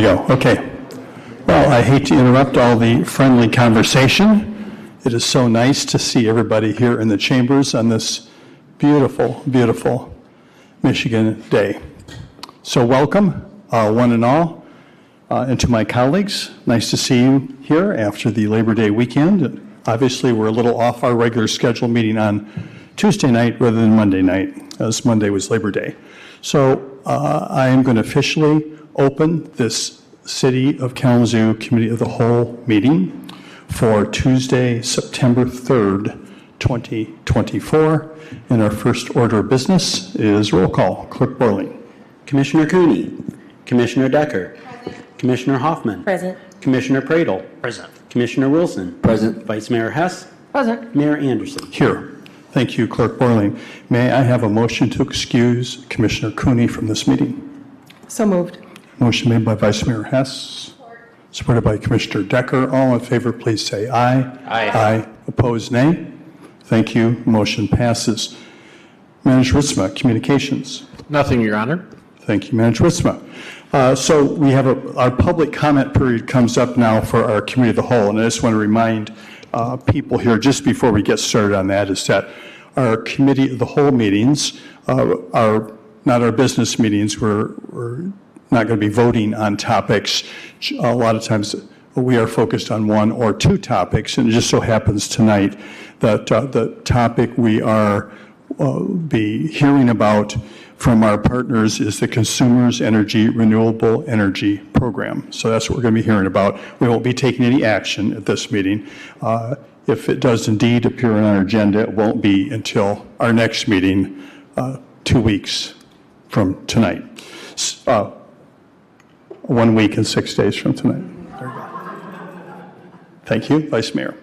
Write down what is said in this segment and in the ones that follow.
we go. Okay. Well, I hate to interrupt all the friendly conversation. It is so nice to see everybody here in the chambers on this beautiful, beautiful Michigan day. So welcome, one and all, and to my colleagues. Nice to see you here after the Labor Day weekend. Obviously, we're a little off our regular scheduled meeting on Tuesday night rather than Monday night, as Monday was Labor Day. So I am going to officially open this City of Kalamazoo Committee of the Whole meeting for Tuesday, September 3rd, 2024. And our first order of business is roll call. Clerk Borling. Commissioner Cooney. Commissioner Decker. Present. Commissioner Hoffman. Present. Commissioner Pradle. Present. Commissioner Wilson. Present. Vice Mayor Hess. Present. Mayor Anderson. Here. Thank you, Clerk Borling. May I have a motion to excuse Commissioner Cooney from this meeting? So moved. Motion made by Vice Mayor Hess. Supported by Commissioner Decker. All in favor, please say aye. Aye. Aye. Opposed, nay. Thank you. Motion passes. Manager Ritzma, Communications. Nothing, Your Honor. Thank you, Manager Ritzma. So we have our public comment period comes up now for our Committee of the Whole, and I just want to remind people here, just before we get started on that, is that our Committee of the Whole meetings are not our business meetings. We're not going to be voting on topics. A lot of times we are focused on one or two topics, and it just so happens tonight that the topic we are be hearing about from our partners is the Consumers Energy Renewable Energy Program. So that's what we're going to be hearing about. We won't be taking any action at this meeting. If it does indeed appear on our agenda, it won't be until our next meeting 2 weeks from tonight. 1 week and 6 days from tonight. There you go. Thank you, Vice Mayor.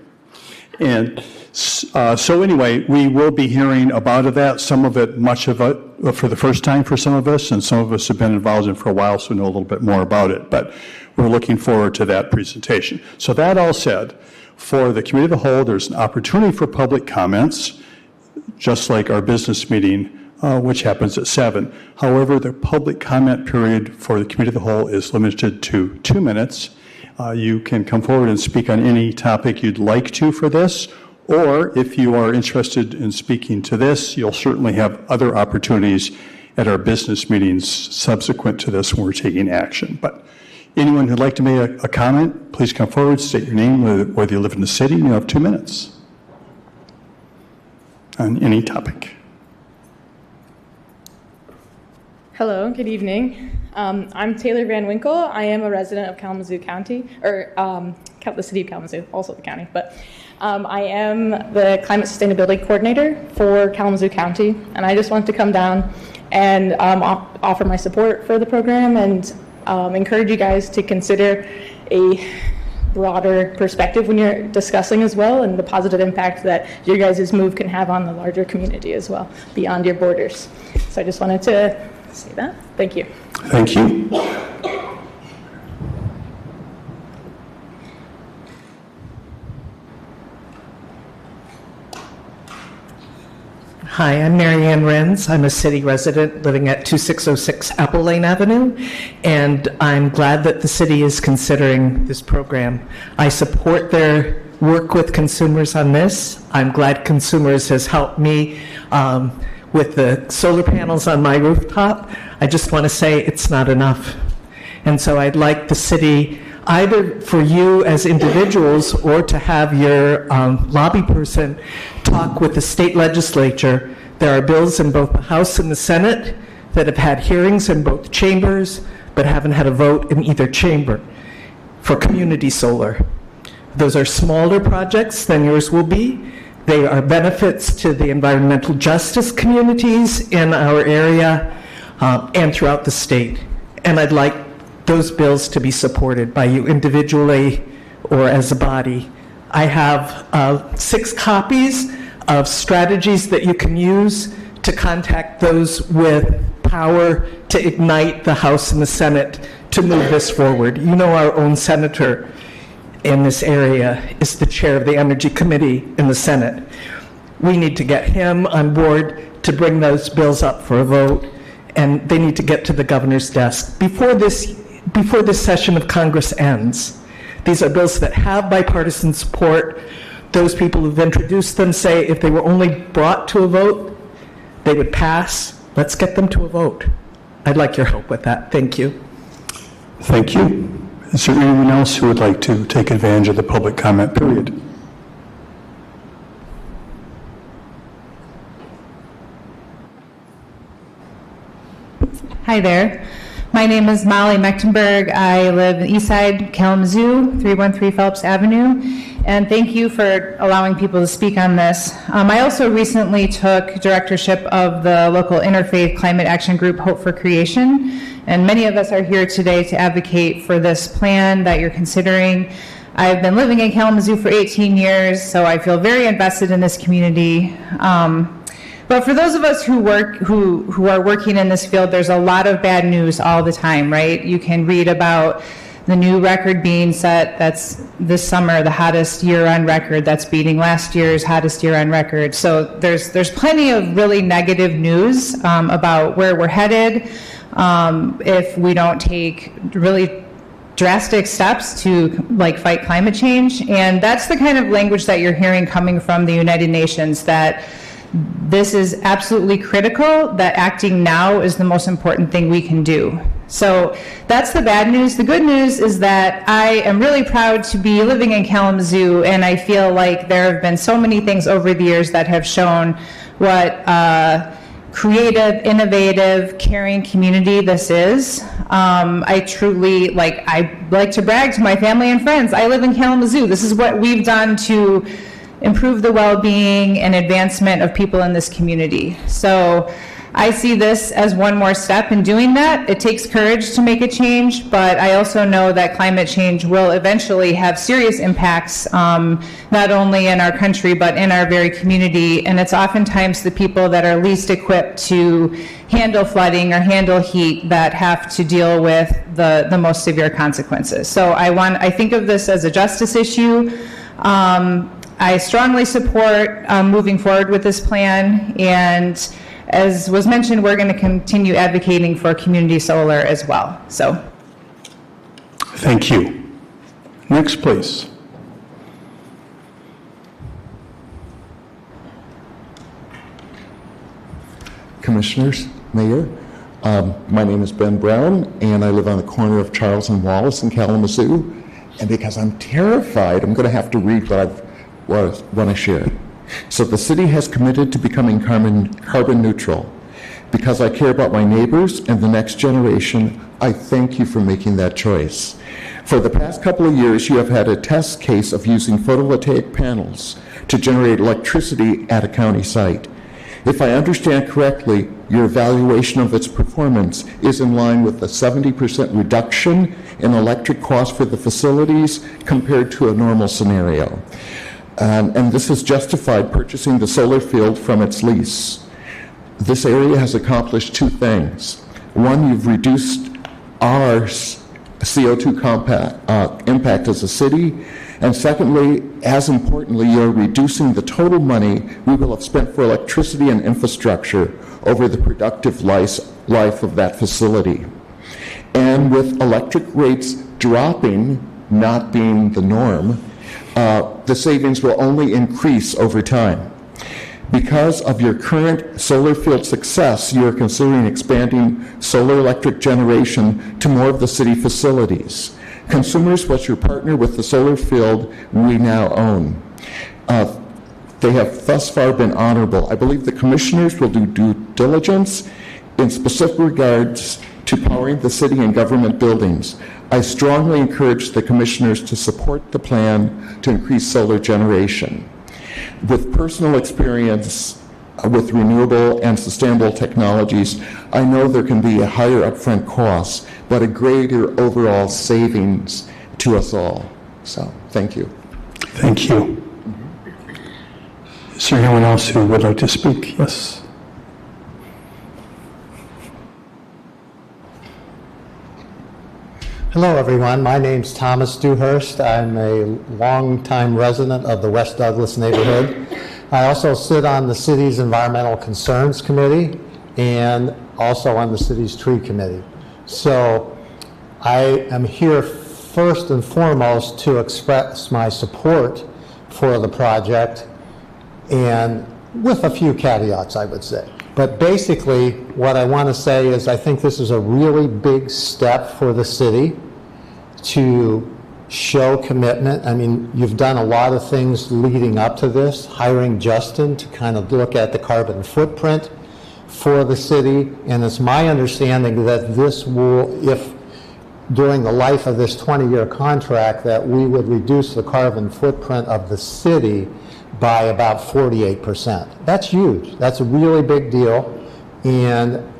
And so anyway, we will be hearing about that, some of it, much of it, for the first time for some of us, and some of us have been involved in it for a while, so we know a little bit more about it. But we're looking forward to that presentation. So that all said, for the Committee of the Whole, there's an opportunity for public comments, just like our business meeting, which happens at 7. However, the public comment period for the Committee of the Whole is limited to 2 minutes. You can come forward and speak on any topic you'd like to for this, or if you are interested in speaking to this, you'll certainly have other opportunities at our business meetings subsequent to this when we're taking action. But anyone who'd like to make a comment, please come forward, state your name, whether you live in the city, you have 2 minutes on any topic. Hello, good evening. I'm Taylor Van Winkle. I am a resident of Kalamazoo County, or the city of Kalamazoo, also the county, but I am the Climate Sustainability Coordinator for Kalamazoo County, and I just wanted to come down and offer my support for the program and encourage you guys to consider a broader perspective when you're discussing as well, and the positive impact that your guys' move can have on the larger community as well, beyond your borders. So I just wanted to say that. Thank you. Thank you. Hi, I'm Mary Ann Renz. I'm a city resident living at 2606 Apple Lane Avenue, and I'm glad that the city is considering this program. I support their work with consumers on this. I'm glad Consumers has helped me with the solar panels on my rooftop. I just want to say it's not enough. And so I'd like the city, either for you as individuals or to have your lobby person talk with the state legislature. There are bills in both the House and the Senate that have had hearings in both chambers but haven't had a vote in either chamber for community solar. Those are smaller projects than yours will be. They are benefits to the environmental justice communities in our area and throughout the state. And I'd like those bills to be supported by you individually or as a body. I have 6 copies of strategies that you can use to contact those with power to ignite the House and the Senate to move this forward. You know, our own senator in this area is the chair of the Energy Committee in the Senate. We need to get him on board to bring those bills up for a vote, and they need to get to the governor's desk. Before this before this session of Congress ends. These are bills that have bipartisan support. Those people who've introduced them say if they were only brought to a vote, they would pass. Let's get them to a vote. I'd like your help with that. Thank you. Thank you. Is there anyone else who would like to take advantage of the public comment period? Hi there. My name is Molly Mechtenberg. I live in Eastside, Kalamazoo, 313 Phelps Avenue, and thank you for allowing people to speak on this. I also recently took directorship of the local interfaith climate action group, Hope for Creation, and many of us are here today to advocate for this plan that you're considering. I've been living in Kalamazoo for 18 years, so I feel very invested in this community. But for those of us who are working in this field, there's a lot of bad news all the time, right? You can read about the new record being set that's this summer, the hottest year on record, that's beating last year's hottest year on record. So there's plenty of really negative news about where we're headed if we don't take really drastic steps to fight climate change. And that's the kind of language that you're hearing coming from the United Nations, that this is absolutely critical, that acting now is the most important thing we can do. So that's the bad news. The good news is that I am really proud to be living in Kalamazoo, and I feel like there have been so many things over the years that have shown what creative, innovative, caring community this is. I truly, I like to brag to my family and friends, I live in Kalamazoo. This is what we've done to improve the well-being and advancement of people in this community. So I see this as one more step in doing that. It takes courage to make a change, but I also know that climate change will eventually have serious impacts, not only in our country, but in our very community. And it's oftentimes the people that are least equipped to handle flooding or handle heat that have to deal with the most severe consequences. So I think of this as a justice issue. I strongly support moving forward with this plan, and as was mentioned, we're going to continue advocating for community solar as well. So, thank you. Next, please. Commissioners, Mayor, my name is Ben Brown, and I live on the corner of Charles and Wallace in Kalamazoo. And because I'm terrified, I'm going to have to read what I want to share. So the city has committed to becoming carbon neutral. Because I care about my neighbors and the next generation, I thank you for making that choice. For the past couple of years, you have had a test case of using photovoltaic panels to generate electricity at a county site. If I understand correctly, your evaluation of its performance is in line with the 70% reduction in electric costs for the facilities compared to a normal scenario. And this has justified purchasing the solar field from its lease. This area has accomplished two things. One, you've reduced our CO2 impact as a city. And secondly, as importantly, you're reducing the total money we will have spent for electricity and infrastructure over the productive life of that facility. And with electric rates dropping, not being the norm, the savings will only increase over time. Because of your current solar field success, you are considering expanding solar electric generation to more of the city facilities. Consumers was your partner with the solar field we now own. They have thus far been honorable. I believe the commissioners will do due diligence in specific regards to powering the city and government buildings. I strongly encourage the commissioners to support the plan to increase solar generation. With personal experience with renewable and sustainable technologies, I know there can be a higher upfront cost, but a greater overall savings to us all. So, thank you. Thank you. Is there anyone else who would like to speak? Yes. Hello, everyone. My name's Thomas Dewhurst. I'm a longtime resident of the West Douglas neighborhood. I also sit on the city's Environmental Concerns Committee and also on the city's Tree Committee. So I am here first and foremost to express my support for the project, and with a few caveats, I would say. But basically, what I want to say is I think this is a really big step for the city to show commitment. I mean, you've done a lot of things leading up to this, hiring Justin to kind of look at the carbon footprint for the city, and it's my understanding that this will, if during the life of this 20-year contract, that we would reduce the carbon footprint of the city by about 48%. That's huge. That's a really big deal, and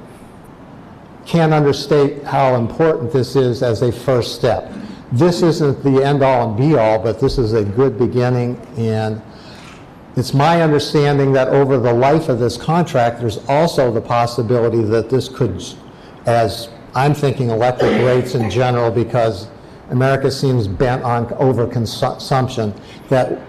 can't understate how important this is as a first step. This isn't the end-all and be-all, but this is a good beginning, and it's my understanding that over the life of this contract, there's also the possibility that this could, as I'm thinking electric rates in general, because America seems bent on overconsumption, that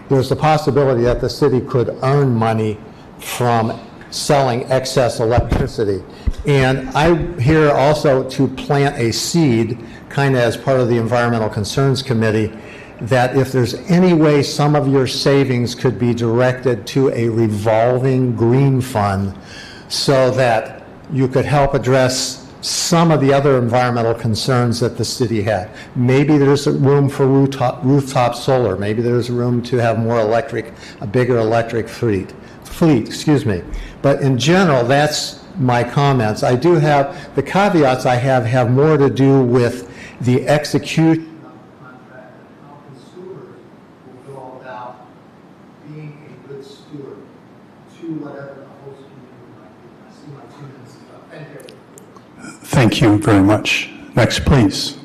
there's the possibility that the city could earn money from selling excess electricity. And I'm here also to plant a seed, kind of as part of the Environmental Concerns Committee, that if there's any way some of your savings could be directed to a revolving green fund so that you could help address some of the other environmental concerns that the city had. Maybe there's a room for rooftop solar. Maybe there's room to have more electric, a bigger electric fleet, excuse me. But in general, that's my comments. I do have, the caveats I have more to do with the execution of the contract and how consumers will go about being a good steward to whatever the host community might be. I see my 2 minutes is up. Thank you. Thank you very much. Next, please.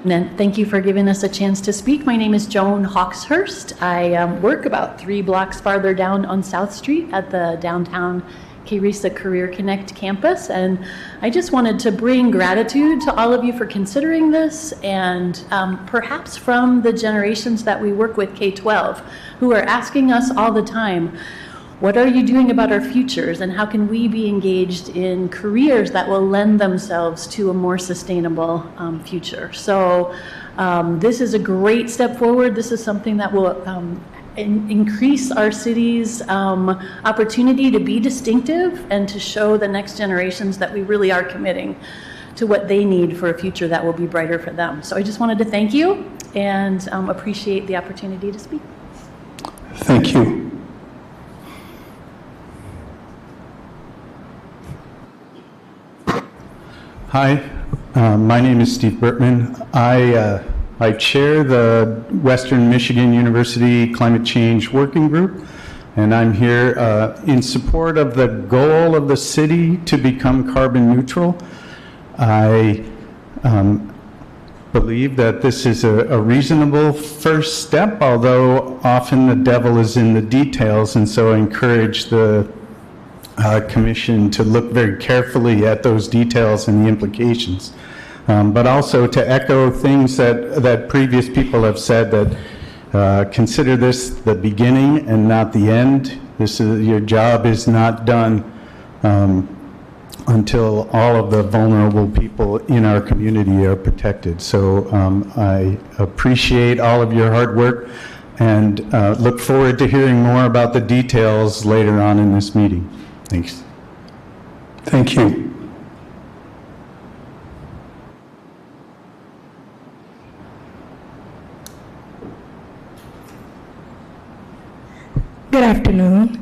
And thank you for giving us a chance to speak. My name is Joan Hawkshurst. I work about 3 blocks farther down on South Street at the downtown KRISA Career Connect campus, and I just wanted to bring gratitude to all of you for considering this, and perhaps from the generations that we work with, K-12, who are asking us all the time, what are you doing about our futures, and how can we be engaged in careers that will lend themselves to a more sustainable future? So this is a great step forward. This is something that will increase our city's opportunity to be distinctive and to show the next generations that we really are committing to what they need for a future that will be brighter for them. So I just wanted to thank you and appreciate the opportunity to speak. Thank you. Hi, my name is Steve Bertman. I chair the Western Michigan University Climate Change Working Group, and I'm here in support of the goal of the city to become carbon neutral. I believe that this is a reasonable first step, although often the devil is in the details, and so I encourage the Commission to look very carefully at those details and the implications. But also to echo things that previous people have said, that consider this the beginning and not the end. Your job is not done until all of the vulnerable people in our community are protected. So I appreciate all of your hard work and look forward to hearing more about the details later on in this meeting. Thanks. Thank you. Good afternoon.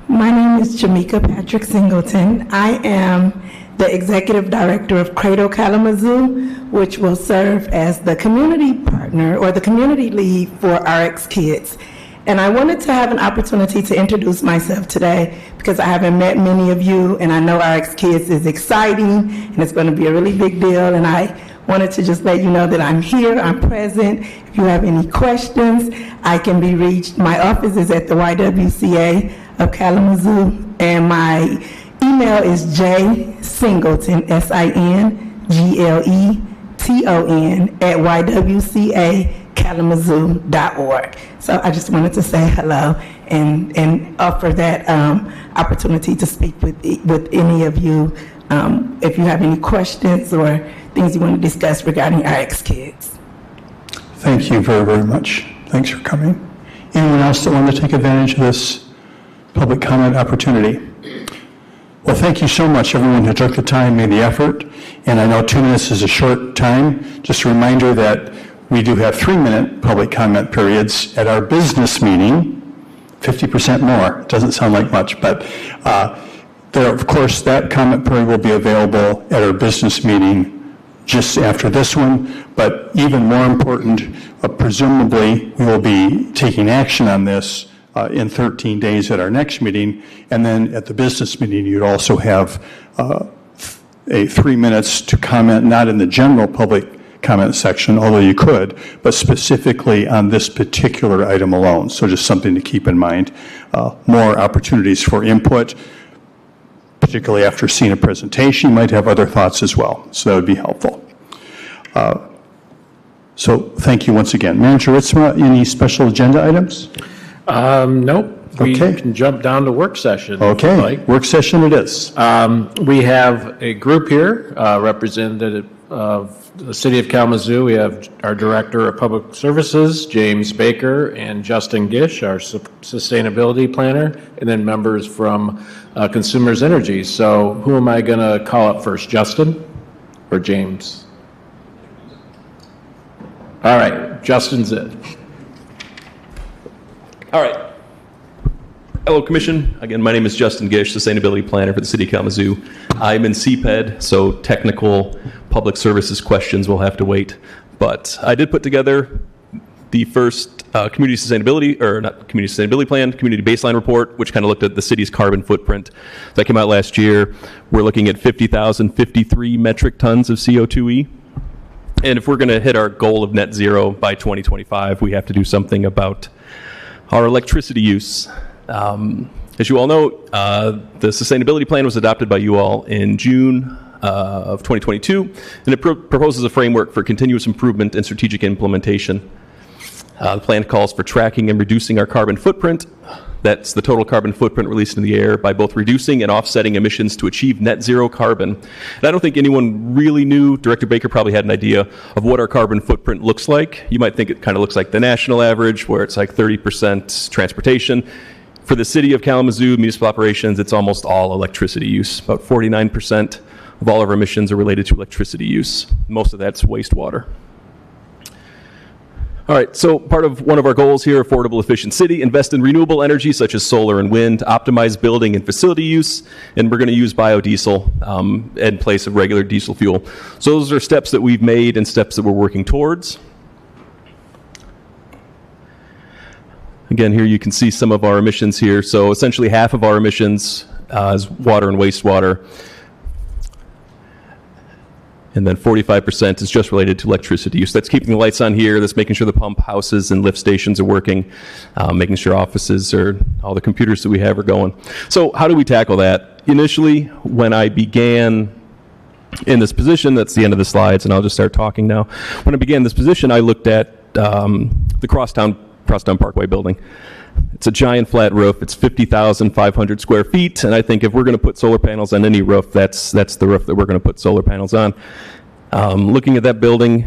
My name is Jamaica Patrick Singleton. I am the Executive Director of Cradle Kalamazoo, which will serve as the community partner or the community lead for RX Kids. And I wanted to have an opportunity to introduce myself today because I haven't met many of you, and I know RX Kids is exciting and it's going to be a really big deal, and I wanted to just let you know that I'm here, I'm present. If you have any questions, I can be reached. My office is at the YWCA of Kalamazoo, and my email is jsingleton, SINGLETON, @ywcakalazoo.org. Kalamazoo.org. So I just wanted to say hello and offer that opportunity to speak with any of you if you have any questions or things you want to discuss regarding RX Kids. Thank you very, very much. Thanks for coming. Anyone else that want to take advantage of this public comment opportunity? Well, thank you so much, everyone who took the time, made the effort. And I know 2 minutes is a short time. Just a reminder that we do have 3-minute public comment periods at our business meeting, 50% more. It doesn't sound like much, but there, of course, that comment period will be available at our business meeting just after this one. But even more important, presumably we will be taking action on this in 13 days at our next meeting. And then at the business meeting, you'd also have 3 minutes to comment, not in the general public comment section, although you could, but specifically on this particular item alone. So just something to keep in mind. More opportunities for input, particularly after seeing a presentation. You might have other thoughts as well, so that would be helpful. So thank you once again. Manager Ritzma, any special agenda items? Nope. We Okay. can jump down to work session. if Okay, you'd like. work session it is. We have a group here, representative of the City of Kalamazoo. We have our Director of Public Services, James Baker, and Justin Gish, our Sustainability Planner, and then members from Consumers Energy. So who am I going to call up first, Justin or James? All right, Justin's it. All right. Hello, Commission. Again, my name is Justin Gish, Sustainability Planner for the City of Kalamazoo. I'm in CPED, so technical public services questions will have to wait. But I did put together the first community sustainability plan, community baseline report, which kind of looked at the city's carbon footprint. That came out last year. We're looking at 50,053 metric tons of CO2e. And if we're going to hit our goal of net zero by 2025, we have to do something about our electricity use. As you all know, the sustainability plan was adopted by you all in June of 2022, and it proposes a framework for continuous improvement and strategic implementation. The plan calls for tracking and reducing our carbon footprint. That's the total carbon footprint released in the air by both reducing and offsetting emissions to achieve net zero carbon. And I don't think anyone really knew, Director Baker probably had an idea of what our carbon footprint looks like. You might think it kind of looks like the national average, where it's like 30% transportation. For the City of Kalamazoo municipal operations, it's almost all electricity use. About 49% of all of our emissions are related to electricity use. Most of that's wastewater. All right, so part of one of our goals here, affordable, efficient city, invest in renewable energy such as solar and wind, optimize building and facility use, and we're going to use biodiesel in place of regular diesel fuel. So those are steps that we've made and steps that we're working towards. Again, here you can see some of our emissions here. So essentially half of our emissions is water and wastewater. And then 45% is just related to electricity use. That's keeping the lights on here. That's making sure the pump houses and lift stations are working, making sure offices or all the computers that we have are going. So how do we tackle that? Initially, when I began in this position, that's the end of the slides, and I'll just start talking now. When I began this position, I looked at the Crosstown Parkway building. It's a giant flat roof. It's 50,500 square feet, and I think if we're going to put solar panels on any roof, that's the roof that we're going to put solar panels on. Looking at that building,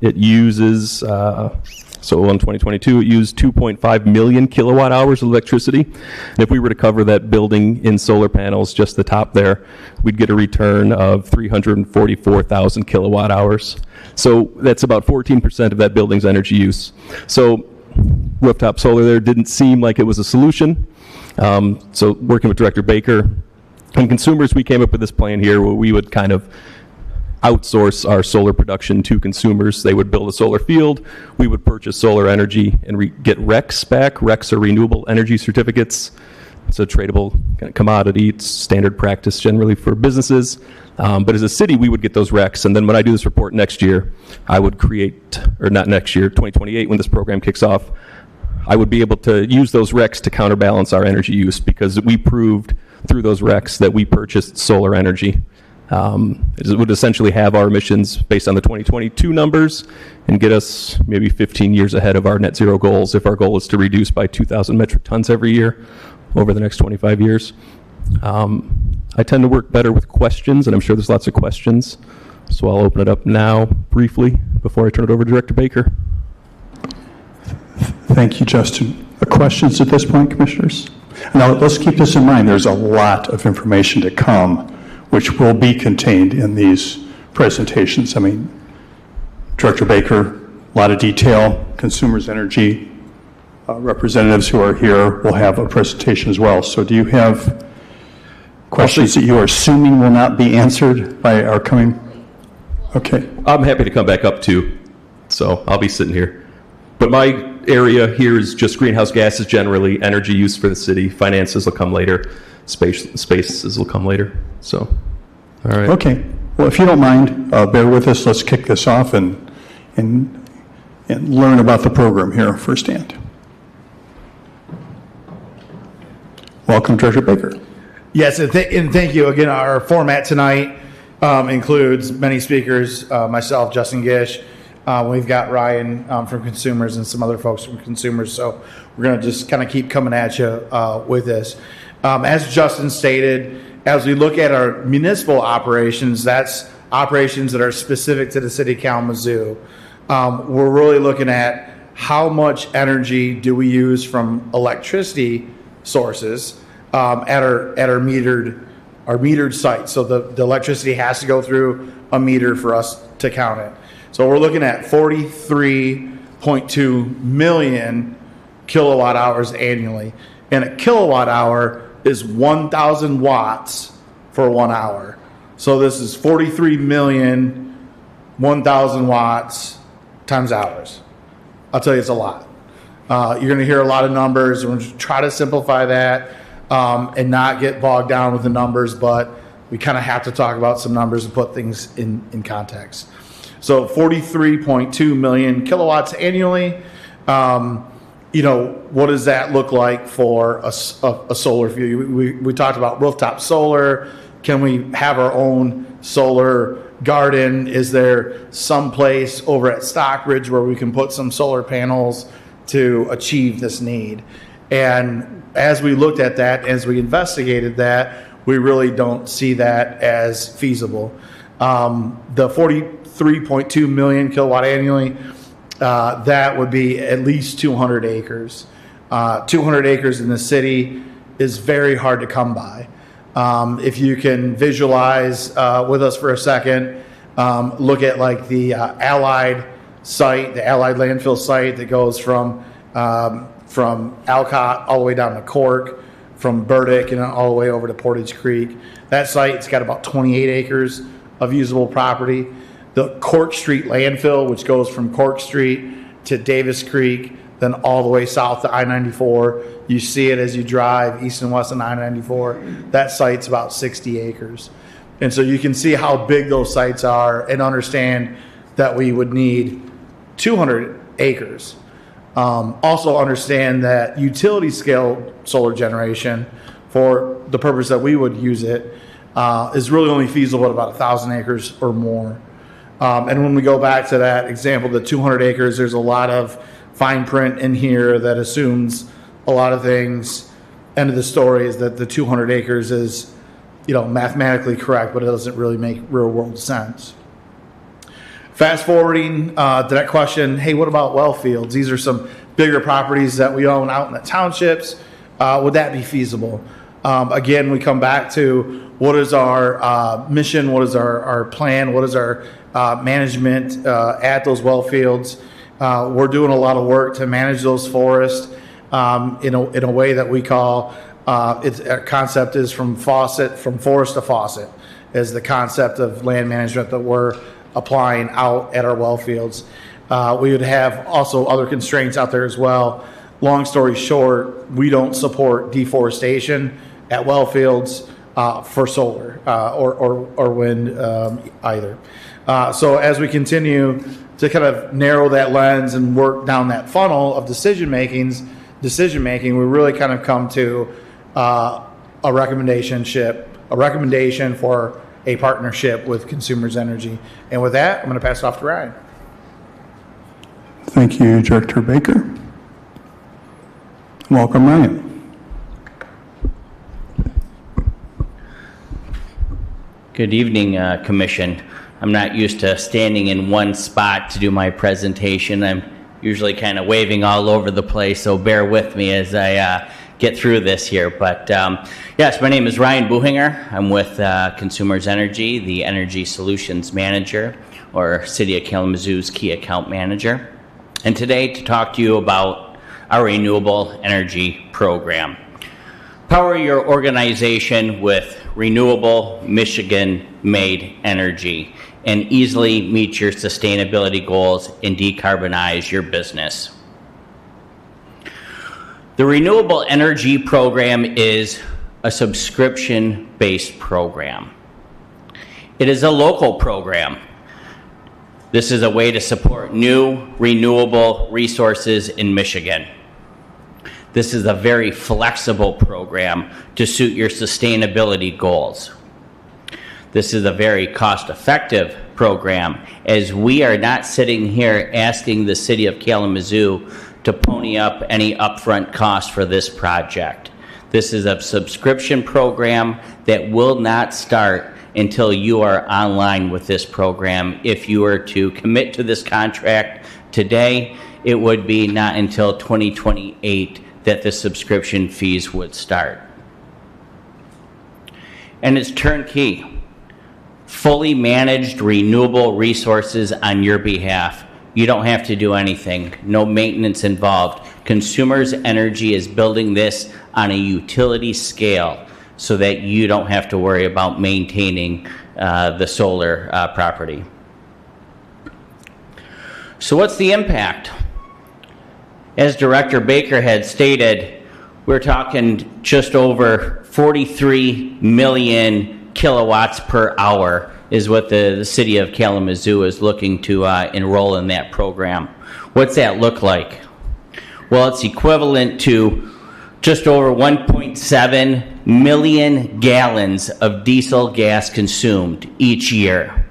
it uses, so in 2022, it used 2.5 million kilowatt hours of electricity. And if we were to cover that building in solar panels, just the top there, we'd get a return of 344,000 kilowatt hours. So that's about 14% of that building's energy use. So rooftop solar there didn't seem like it was a solution. So working with Director Baker and consumers, we came up with this plan here where we would kind of outsource our solar production to consumers. They would build a solar field, we would purchase solar energy and get RECs back. RECs are renewable energy certificates. It's a tradable kind of commodity. It's standard practice generally for businesses. But as a city, we would get those RECs. And then when I do this report next year, I would create, or not next year, 2028, when this program kicks off, I would be able to use those RECs to counterbalance our energy use because we proved through those RECs that we purchased solar energy. It would essentially have our emissions based on the 2022 numbers and get us maybe 15 years ahead of our net zero goals if our goal is to reduce by 2,000 metric tons every year over the next 25 years. I tend to work better with questions, and I'm sure there's lots of questions. So I'll open it up now briefly before I turn it over to Director Baker. Thank you, Justin. Questions at this point, Commissioners? Now, let's keep this in mind. There's a lot of information to come, which will be contained in these presentations. I mean, Director Baker, a lot of detail. Consumers Energy representatives who are here will have a presentation as well. So do you have questions that you are assuming will not be answered by our coming? Okay. I'm happy to come back up too, so I'll be sitting here. But my area here is just greenhouse gases generally, energy use for the city, finances will come later, spaces will come later. So, all right. Okay. Well, if you don't mind, bear with us. Let's kick this off and learn about the program here firsthand. Welcome, Director Baker. Yes, and thank you. Again, our format tonight includes many speakers, myself, Justin Gish. We've got Ryan from Consumers and some other folks from Consumers. So we're going to just kind of keep coming at you with this. As Justin stated, as we look at our municipal operations, that's operations that are specific to the city of Kalamazoo. We're really looking at how much energy do we use from electricity sources at our metered site. So the electricity has to go through a meter for us to count it. So we're looking at 43.2 million kilowatt hours annually. And a kilowatt hour is 1,000 watts for 1 hour. So this is 43 million, 1,000 watts times hours. I'll tell you, it's a lot. You're going to hear a lot of numbers. We're going to try to simplify that and not get bogged down with the numbers, but we kind of have to talk about some numbers and put things in context. So 43.2 million kilowatts annually. What does that look like for a solar field? We talked about rooftop solar. Can we have our own solar garden? Is there some place over at Stockbridge where we can put some solar panels to achieve this need? And as we looked at that, as we investigated that, we really don't see that as feasible. The 43.2 million kilowatt annually, that would be at least 200 acres. 200 acres in the city is very hard to come by. If you can visualize with us for a second, look at like the Allied site, the Allied landfill site that goes from Alcott all the way down to Cork, from Burdick and all the way over to Portage Creek. That site's got about 28 acres of usable property. The Cork Street landfill, which goes from Cork Street to Davis Creek, then all the way south to I-94. You see it as you drive east and west on I-94. That site's about 60 acres. And so you can see how big those sites are and understand that we would need 200 acres. Also understand that utility scale solar generation, for the purpose that we would use it, is really only feasible at about 1,000 acres or more. And when we go back to that example, the 200 acres, there's a lot of fine print in here that assumes a lot of things. End of the story is that the 200 acres is, mathematically correct, but it doesn't really make real world sense. Fast forwarding to that question, hey, what about well fields? These are some bigger properties that we own out in the townships. Would that be feasible? Again, we come back to what is our mission, what is our plan, what is our management at those well fields. We're doing a lot of work to manage those forests in a way that we call, our concept is from forest to faucet, is the concept of land management that we're applying out at our well fields. We would have also other constraints out there as well. Long story short, we don't support deforestation at well fields for solar or wind either. So as we continue to kind of narrow that lens and work down that funnel of decision making, we really kind of come to a recommendation for a partnership with Consumers Energy. And with that, I'm going to pass it off to Ryan. Thank you, Director Baker. Welcome, Ryan. Good evening, Commission. I'm not used to standing in one spot to do my presentation. I'm usually kind of waving all over the place, so bear with me as I get through this here. But yes, my name is Ryan Buchinger. I'm with Consumers Energy, the Energy Solutions Manager, or City of Kalamazoo's Key Account Manager. And today to talk to you about our renewable energy program. Power your organization with renewable Michigan-made energy and easily meet your sustainability goals and decarbonize your business. The renewable energy program is a subscription-based program. It is a local program. This is a way to support new renewable resources in Michigan. This is a very flexible program to suit your sustainability goals. This is a very cost-effective program, as we are not sitting here asking the City of Kalamazoo to pony up any upfront cost for this project. This is a subscription program that will not start until you are online with this program. If you were to commit to this contract today, it would be not until 2028 that the subscription fees would start. And it's turnkey. Fully managed renewable resources on your behalf. You don't have to do anything. No maintenance involved. Consumers Energy is building this on a utility scale so that you don't have to worry about maintaining the solar property. So what's the impact? As Director Baker had stated, we're talking just over 43 million kilowatts per hour is what the City of Kalamazoo is looking to enroll in that program. What's that look like? Well, it's equivalent to just over 1.7 million gallons of diesel gas consumed each year.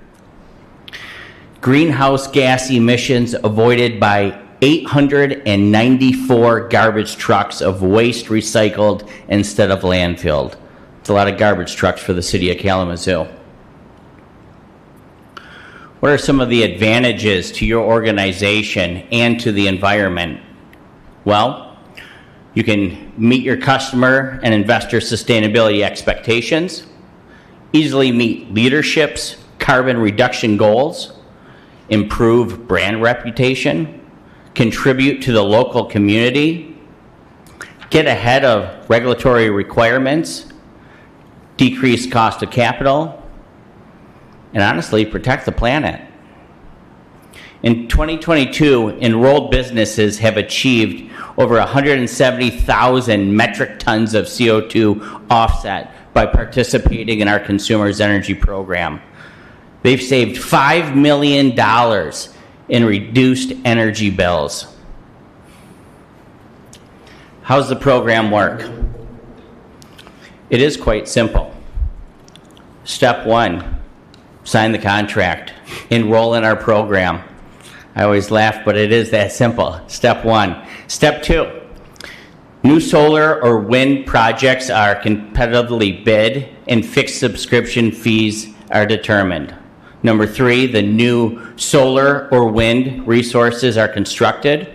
Greenhouse gas emissions avoided by 894 garbage trucks of waste recycled instead of landfilled. It's a lot of garbage trucks for the City of Kalamazoo. What are some of the advantages to your organization and to the environment? Well, you can meet your customer and investor sustainability expectations, easily meet leadership's carbon reduction goals, improve brand reputation, contribute to the local community, get ahead of regulatory requirements, decrease cost of capital, and honestly, protect the planet. In 2022, enrolled businesses have achieved over 170,000 metric tons of CO2 offset by participating in our Consumers Energy program. They've saved $5 million in reduced energy bills. How's the program work? It is quite simple. Step one, sign the contract, enroll in our program. I always laugh, but it is that simple. Step one. Step two, new solar or wind projects are competitively bid and fixed subscription fees are determined. Number three, the new solar or wind resources are constructed.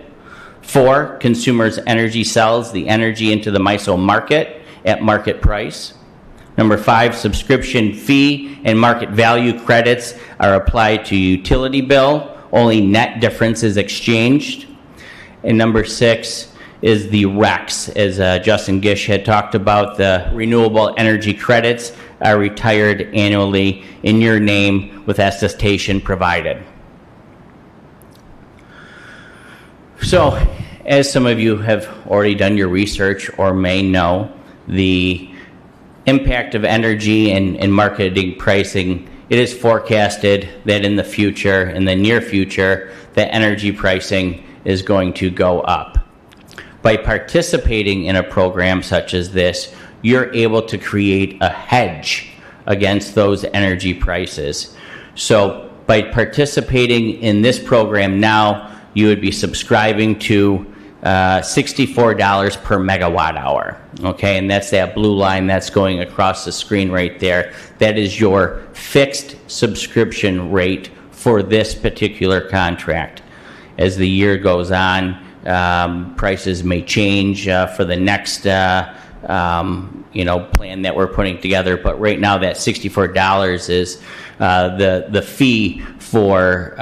4, Consumers Energy sells the energy into the MISO market at market price. Number 5, subscription fee and market value credits are applied to utility bill. Only net difference is exchanged. And number 6 is the RECs. As Justin Gish had talked about, the renewable energy credits are retired annually in your name with attestation provided. So, as some of you have already done your research or may know, the impact of energy and marketing pricing, it is forecasted that in the future, in the near future, that energy pricing is going to go up. By participating in a program such as this, you're able to create a hedge against those energy prices. So by participating in this program now, you would be subscribing to $64 per megawatt hour. Okay, and that's that blue line that's going across the screen right there. That is your fixed subscription rate for this particular contract. As the year goes on, prices may change for the next plan that we're putting together. But right now, that $64 is the fee for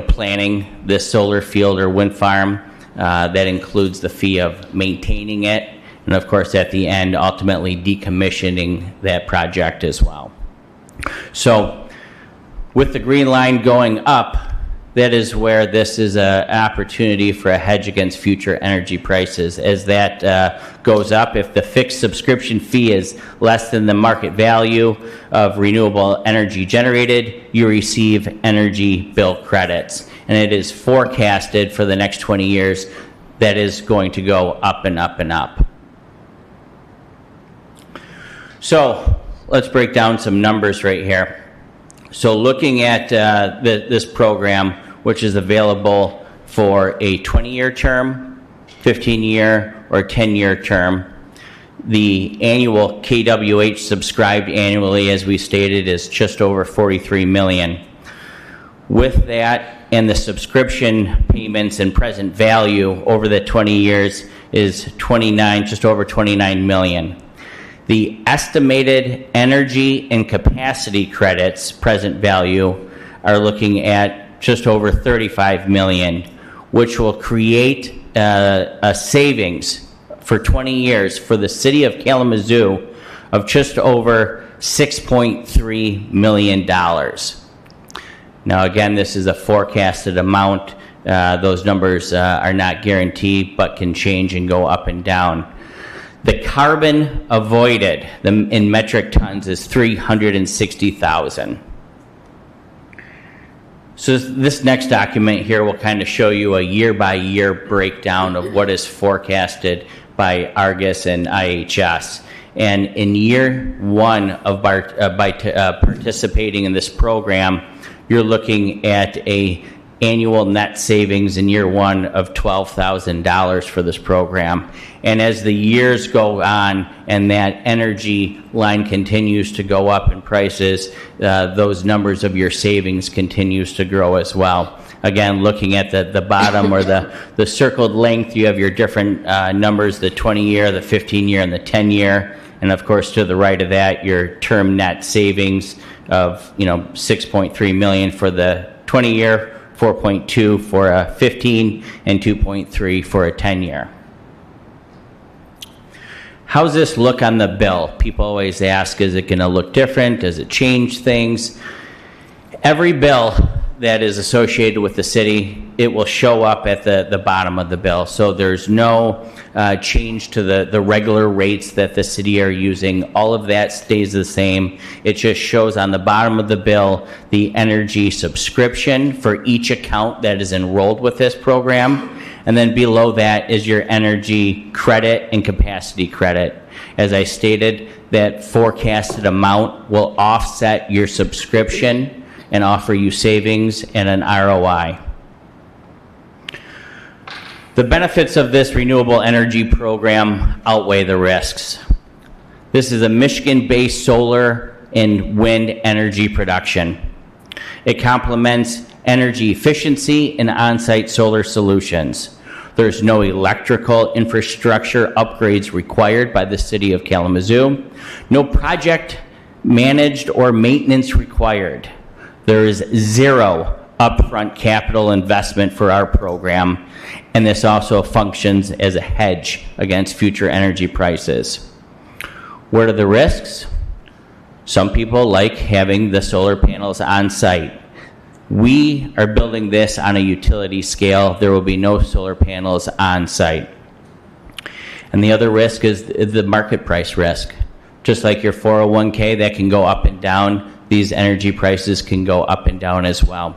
planning this solar field or wind farm. That includes the fee of maintaining it, and of course, at the end, ultimately decommissioning that project as well. So, with the green line going up, that is where this is an opportunity for a hedge against future energy prices. As that goes up, if the fixed subscription fee is less than the market value of renewable energy generated, you receive energy bill credits. And it is forecasted for the next 20 years that is going to go up and up and up. So let's break down some numbers right here. So looking at this program, which is available for a 20-year term, 15-year, or 10-year term, the annual KWH subscribed annually, as we stated, is just over 43 million. With that and the subscription payments and present value over the 20 years is just over 29 million. The estimated energy and capacity credits present value are looking at just over 35 million, which will create a savings for 20 years for the city of Kalamazoo of just over $6.3 million. Now, again, this is a forecasted amount. Those numbers are not guaranteed, but can change and go up and down. The carbon avoided in metric tons is 360,000. So this next document here will kind of show you a year-by-year breakdown of what is forecasted by Argus and IHS. And in year one of participating in this program, you're looking at a annual net savings in year one of $12,000 for this program. And as the years go on and that energy line continues to go up in prices, those numbers of your savings continues to grow as well. Again, looking at the bottom or the circled length, you have your different numbers, the 20-year, the 15-year, and the 10-year. And of course, to the right of that, your term net savings of 6.3 million for the 20-year, 4.2 for a 15, and 2.3 for a 10-year. How's this look on the bill? People always ask, is it going to look different? Does it change things? Every bill that is associated with the city, it will show up at the bottom of the bill. So there's no change to the regular rates that the city are using. All of that stays the same. It just shows on the bottom of the bill the energy subscription for each account that is enrolled with this program. And then below that is your energy credit and capacity credit. As I stated, that forecasted amount will offset your subscription and offer you savings and an ROI. The benefits of this renewable energy program outweigh the risks. This is a Michigan-based solar and wind energy production. It complements energy efficiency and on-site solar solutions. There's no electrical infrastructure upgrades required by the city of Kalamazoo. No project managed or maintenance required. There is zero upfront capital investment for our program, and this also functions as a hedge against future energy prices. What are the risks? Some people like having the solar panels on site. We are building this on a utility scale. There will be no solar panels on site. And the other risk is the market price risk. Just like your 401k that can go up and down, these energy prices can go up and down as well.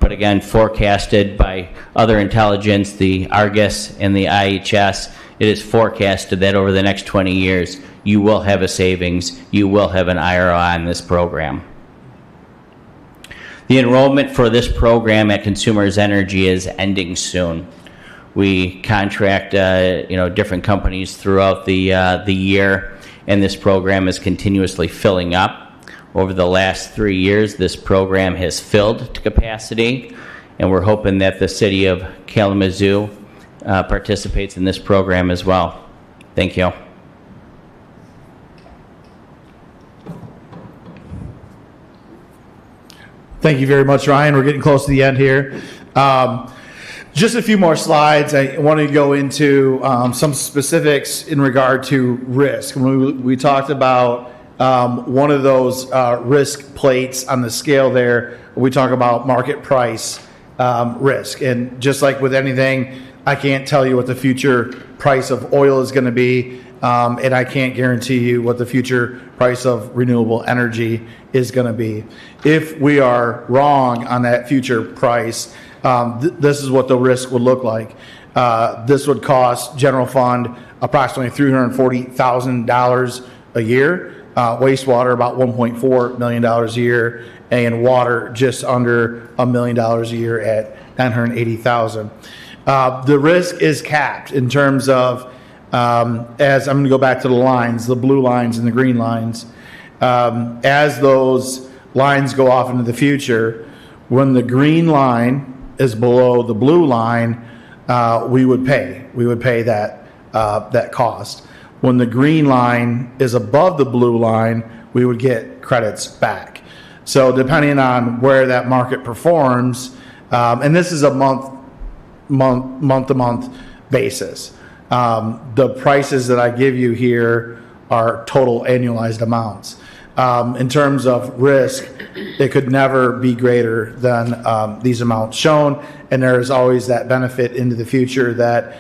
but again, forecasted by other intelligence, the Argus and the IHS, it is forecasted that over the next 20 years, you will have a savings, you will have an IRR on this program. The enrollment for this program at Consumers Energy is ending soon. We contract, different companies throughout the year, and this program is continuously filling up. Over the last 3 years, this program has filled to capacity, and we're hoping that the city of Kalamazoo participates in this program as well. Thank you. Thank you very much, Ryan. We're getting close to the end here. Just a few more slides. I wanted to go into some specifics in regard to risk. When we talked about one of those risk plates on the scale there, we talk about market price risk. And just like with anything, I can't tell you what the future price of oil is going to be, and I can't guarantee you what the future price of renewable energy is going to be. If we are wrong on that future price, this is what the risk would look like. This would cost general fund approximately $340,000 a year, wastewater about $1.4 million a year, and water just under $1 million a year at $980,000. The risk is capped in terms of, as I'm going to go back to the lines, the blue lines and the green lines. As those lines go off into the future, when the green line is below the blue line, we would pay that cost. When the green line is above the blue line, we would get credits back. So depending on where that market performs, and this is a month-to-month basis. The prices that I give you here are total annualized amounts. In terms of risk, it could never be greater than these amounts shown, and there is always that benefit into the future that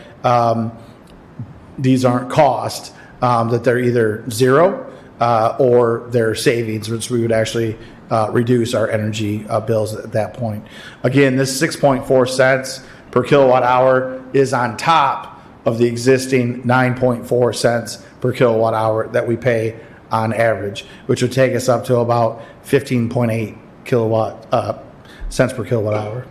these aren't cost, that they're either zero or they're savings, which we would actually reduce our energy bills at that point. Again, this 6.4 cents per kilowatt hour is on top of the existing 9.4 cents per kilowatt hour that we pay on average, which would take us up to about 15.8 cents per kilowatt hour.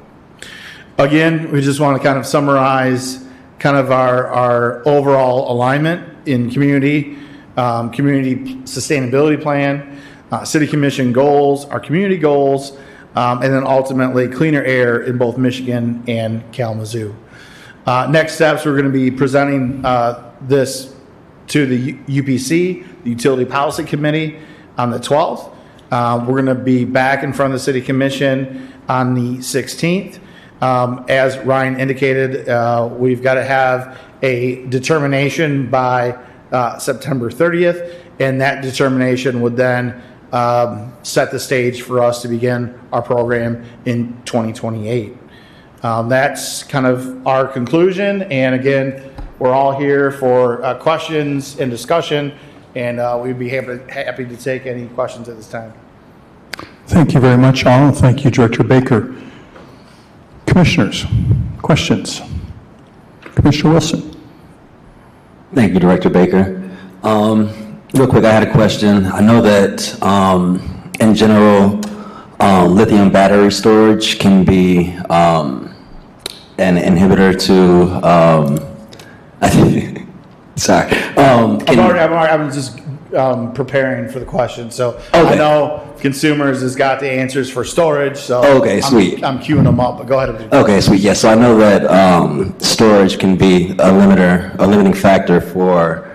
Again, we just want to kind of summarize kind of our overall alignment in community sustainability plan, city commission goals, our community goals, and then ultimately cleaner air in both Michigan and Kalamazoo. Next steps, we're going to be presenting this to the UPC, the Utility Policy Committee, on the 12th. We're going to be back in front of the City Commission on the 16th. As Ryan indicated, we've got to have a determination by September 30th, and that determination would then set the stage for us to begin our program in 2028. That's kind of our conclusion, and again, we're all here for questions and discussion, and we'd be happy to take any questions at this time. Thank you very much, all, and thank you, Director Baker. Commissioners, questions? Commissioner Wilson. Thank you, Director Baker. Real quick, I had a question. I know that in general, lithium battery storage can be an inhibitor to, sorry. I'm just preparing for the question. So okay. I know Consumers has got the answers for storage. So okay, sweet. I'm queuing them up, but go ahead. Okay, sweet. Yeah, so I know that storage can be a limiting factor for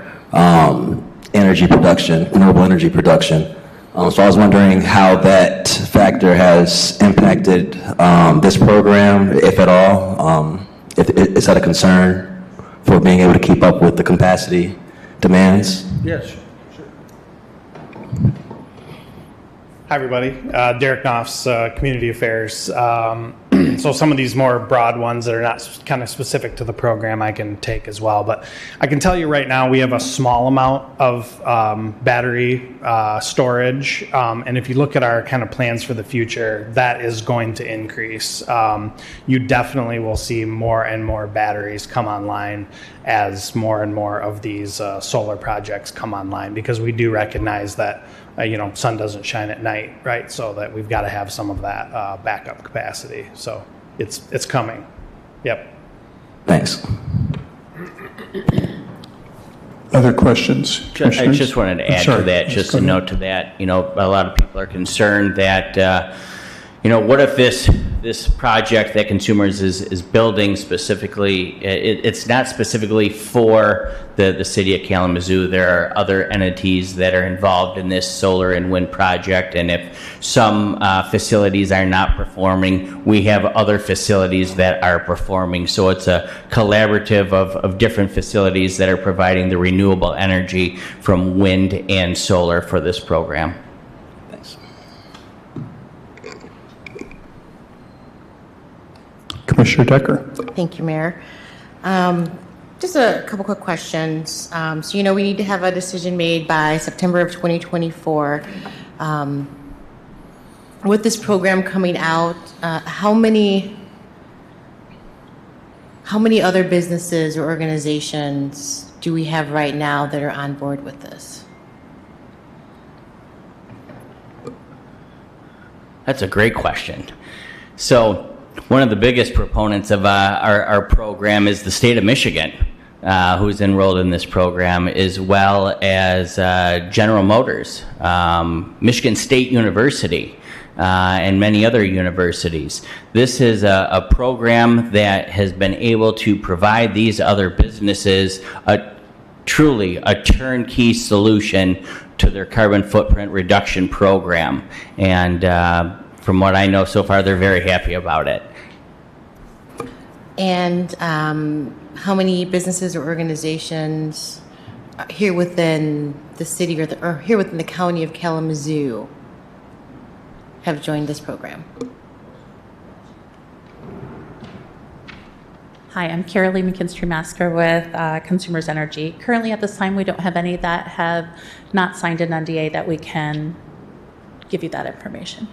energy production, renewable energy production. So I was wondering how that factor has impacted this program, if at all. Is that a concern for being able to keep up with the capacity demands? Yes. Hi, everybody. Derek Knopf's Community Affairs. So some of these more broad ones that are not kind of specific to the program I can take as well. But I can tell you right now we have a small amount of battery storage. And if you look at our kind of plans for the future, that is going to increase. You definitely will see more and more batteries come online as more and more of these solar projects come online, because we do recognize that sun doesn't shine at night, right? So that we've got to have some of that backup capacity. So it's coming. Yep. Thanks. Other questions? I Commissioners? just wanted to add Sorry. to that, just Go a ahead. note to that. A lot of people are concerned that, what if this project that Consumers is building specifically, it's not specifically for the city of Kalamazoo. There are other entities that are involved in this solar and wind project, and if some facilities are not performing, we have other facilities that are performing. So it's a collaborative of different facilities that are providing the renewable energy from wind and solar for this program. Commissioner Decker. Thank you, Mayor. Just a couple quick questions. So, we need to have a decision made by September of 2024. With this program coming out, how many other businesses or organizations do we have right now that are on board with this? That's a great question. So one of the biggest proponents of our program is the state of Michigan, who's enrolled in this program, as well as General Motors, Michigan State University, and many other universities. This is a program that has been able to provide these other businesses truly a turnkey solution to their carbon footprint reduction program. And from what I know so far, they're very happy about it. And how many businesses or organizations here within the city or here within the county of Kalamazoo have joined this program? Hi, I'm Carolee McKinstry-Masker with Consumers Energy. Currently, at this time, we don't have any that have not signed an NDA that we can give you that information.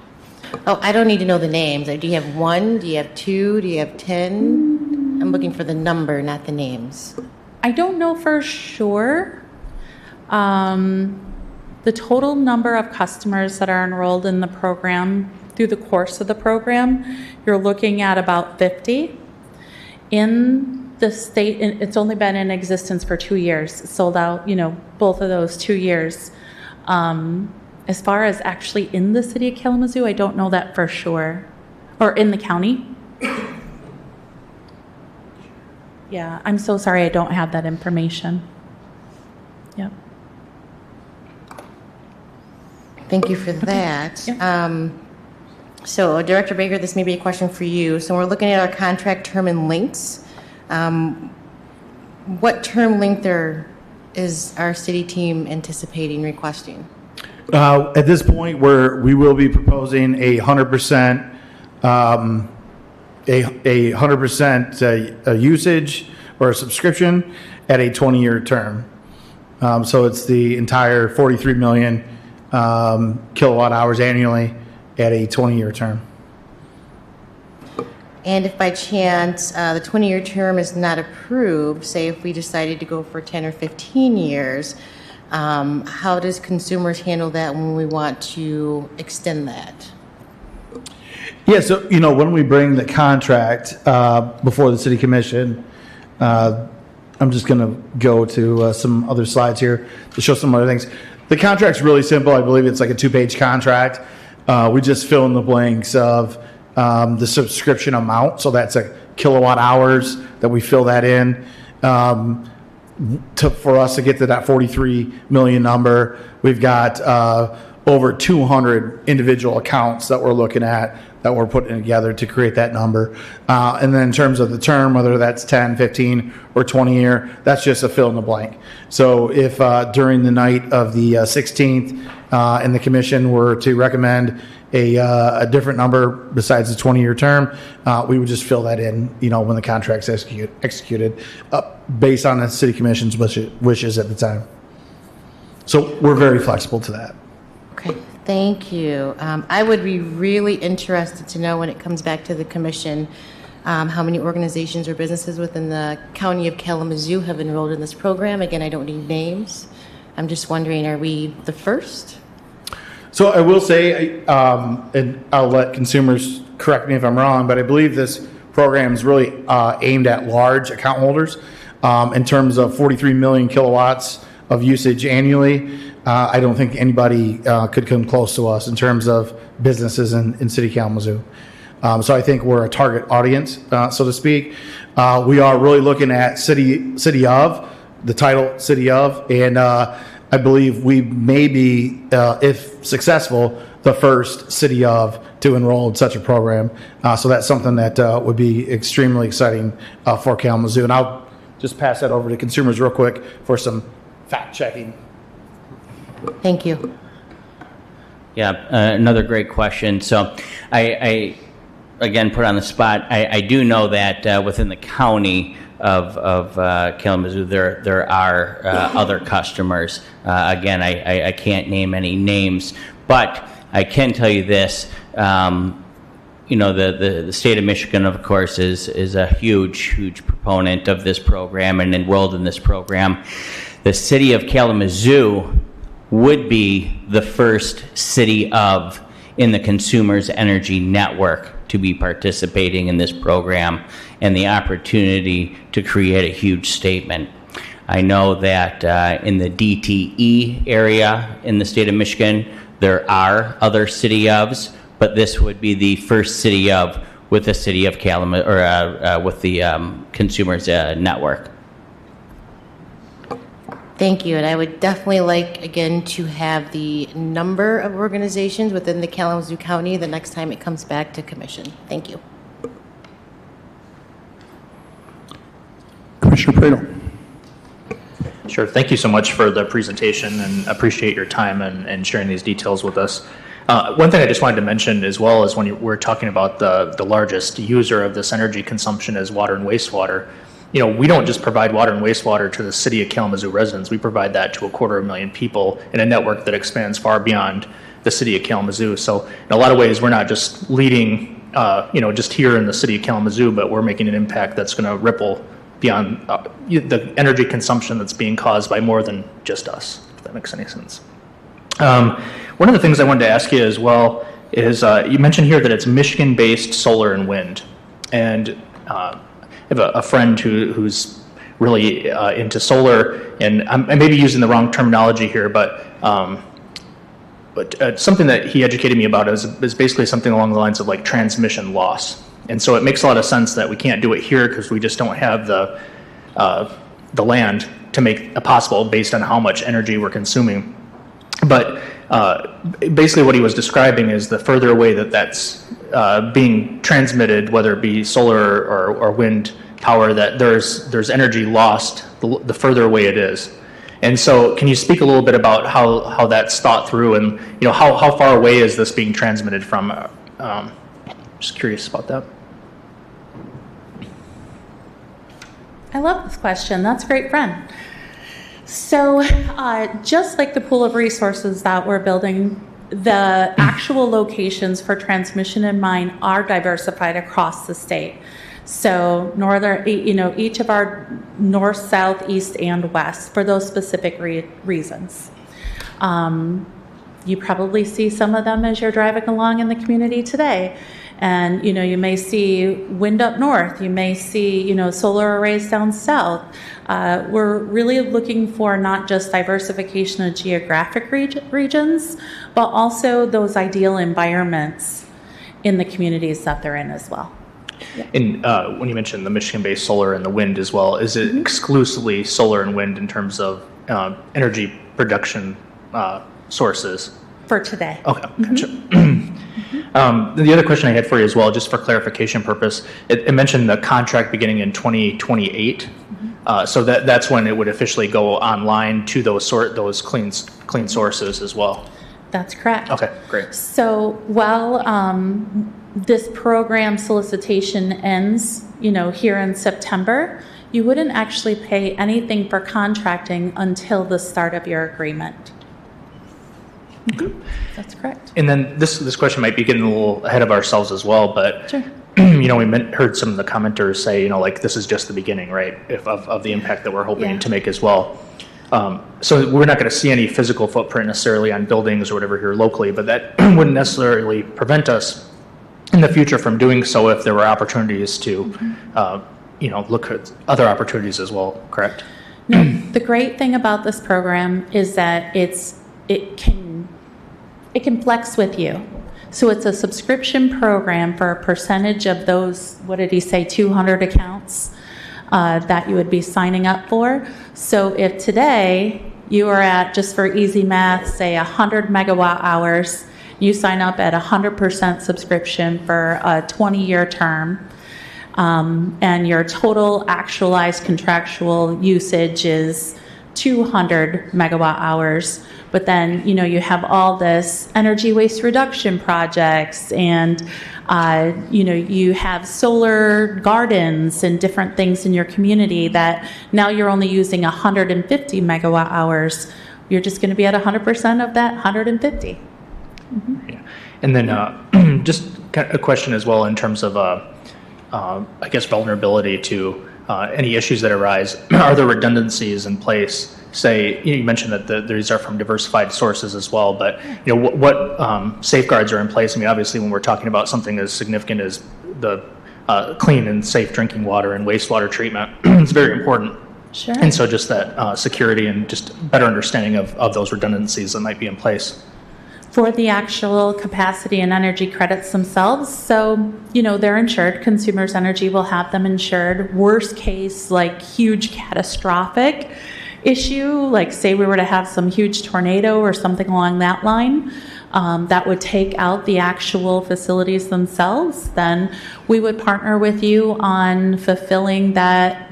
Oh, I don't need to know the names. Do you have one? Do you have two? Do you have 10? I'm looking for the number, not the names. I don't know for sure. The total number of customers that are enrolled in the program through the course of the program, you're looking at about 50. In the state, it's only been in existence for 2 years. It sold out, both of those 2 years. As far as actually in the city of Kalamazoo, I don't know that for sure. Or in the county. Yeah, I'm so sorry I don't have that information. Yep. Thank you for that. So, Director Baker, this may be a question for you. So we're looking at our contract term and lengths. What term length is our city team anticipating requesting? At this point, we will be proposing a 100% usage or a subscription at a 20-year term. So it's the entire 43 million kilowatt hours annually at a 20-year term. And if by chance the 20-year term is not approved, say if we decided to go for 10 or 15 years, how does Consumers handle that when we want to extend that? Yeah, so, when we bring the contract before the City Commission, I'm just going to go to some other slides here to show some other things. The contract's really simple. I believe it's like a 2-page contract. We just fill in the blanks of the subscription amount. So that's a kilowatt hours that we fill that in. For us to get to that 43 million number, we've got over 200 individual accounts that we're looking at, that we're putting together to create that number. And then in terms of the term, whether that's 10, 15, or 20 year, that's just a fill in the blank. So if during the night of the 16th and the commission were to recommend a different number besides the 20-year term, we would just fill that in, when the contract's executed based on the city commission's wishes at the time. So we're very flexible to that. Okay, thank you. I would be really interested to know when it comes back to the commission, how many organizations or businesses within the county of Kalamazoo have enrolled in this program. Again, I don't need names. I'm just wondering, are we the first? So I will say, and I'll let consumers correct me if I'm wrong, but I believe this program is really aimed at large account holders in terms of 43 million kilowatts of usage annually. I don't think anybody could come close to us in terms of businesses in City of Kalamazoo. So I think we're a target audience, so to speak. We are really looking at city of, the title city of, and I believe we may be, if successful, the first city of to enroll in such a program. So that's something that would be extremely exciting for Kalamazoo. And I'll just pass that over to consumers real quick for some fact checking. Thank you. Yeah, another great question. So I again, put on the spot, I do know that within the county of Kalamazoo, there are other customers. Again, I can't name any names, but I can tell you this. The state of Michigan, of course, is a huge proponent of this program and enrolled in this program. The city of Kalamazoo would be the first city of in the Consumers Energy Network to be participating in this program, and the opportunity to create a huge statement. I know that in the DTE area in the state of Michigan, there are other city ofs, but this would be the first city of with the city of Kalamazoo, or with the Consumers Network. Thank you, and I would definitely like, again, to have the number of organizations within the Kalamazoo County the next time it comes back to commission. Thank you. Commissioner Pradel. Sure. Thank you so much for the presentation, and appreciate your time and sharing these details with us. One thing I just wanted to mention as well is when we're talking about the largest user of this energy consumption is water and wastewater. We don't just provide water and wastewater to the city of Kalamazoo residents. We provide that to 250,000 people in a network that expands far beyond the city of Kalamazoo. So in a lot of ways, we're not just leading, just here in the city of Kalamazoo, but we're making an impact that's going to ripple beyond the energy consumption that's being caused by more than just us, if that makes any sense. One of the things I wanted to ask you as well is you mentioned here that it's Michigan-based solar and wind. And I have a friend who's really into solar, and I may be using the wrong terminology here, but something that he educated me about is basically something along the lines of like transmission loss. And so it makes a lot of sense that we can't do it here because we just don't have the land to make it possible based on how much energy we're consuming. But basically what he was describing is the further away that's being transmitted, whether it be solar or wind power, that there's energy lost the further away it is. And so can you speak a little bit about how that's thought through, and how far away is this being transmitted from? Just curious about that. I love this question. That's a great, friend. So just like the pool of resources that we're building, the actual locations for transmission in mind are diversified across the state. So each of our north, south, east, and west for those specific reasons. You probably see some of them as you're driving along in the community today. And, you may see wind up north, you may see, solar arrays down south. We're really looking for not just diversification of geographic regions, but also those ideal environments in the communities that they're in as well. Yeah. And when you mentioned the Michigan-based solar and the wind as well, is it exclusively solar and wind in terms of energy production sources? For today. Okay, gotcha. The other question I had for you as well, just for clarification purpose, it mentioned the contract beginning in 2028. So that's when it would officially go online to those clean sources as well. That's correct. Okay, great. So while this program solicitation ends, here in September, you wouldn't actually pay anything for contracting until the start of your agreement. That's correct. And then this question might be getting a little ahead of ourselves as well, but Sure. we heard some of the commenters say, like this is just the beginning, right, of the impact that we're hoping to make as well. So we're not going to see any physical footprint necessarily on buildings or whatever here locally, but that wouldn't necessarily prevent us in the future from doing so if there were opportunities to, look at other opportunities as well. Correct? No, the great thing about this program is that it can flex with you. So it's a subscription program for a percentage of those, what did he say, 200 accounts that you would be signing up for. So if today you are at, just for easy math, say 100 megawatt hours, you sign up at 100% subscription for a 20-year term, and your total actualized contractual usage is 200 megawatt hours. But then, you have all this energy waste reduction projects and, you have solar gardens and different things in your community that now you're only using 150 megawatt hours. You're just going to be at 100% of that 150. Mm-hmm. Yeah. And then just a question as well in terms of, I guess, vulnerability to any issues that arise. Are there redundancies in place? Say, you mentioned that these are from diversified sources as well, but what safeguards are in place? I mean, obviously, when we're talking about something as significant as the clean and safe drinking water and wastewater treatment, it's very important. Sure. And so just that security and just better understanding of those redundancies that might be in place. For the actual capacity and energy credits themselves, so, they're insured. Consumers Energy will have them insured. Worst case, like huge catastrophic issue, like say we were to have some huge tornado or something along that line, that would take out the actual facilities themselves, then we would partner with you on fulfilling that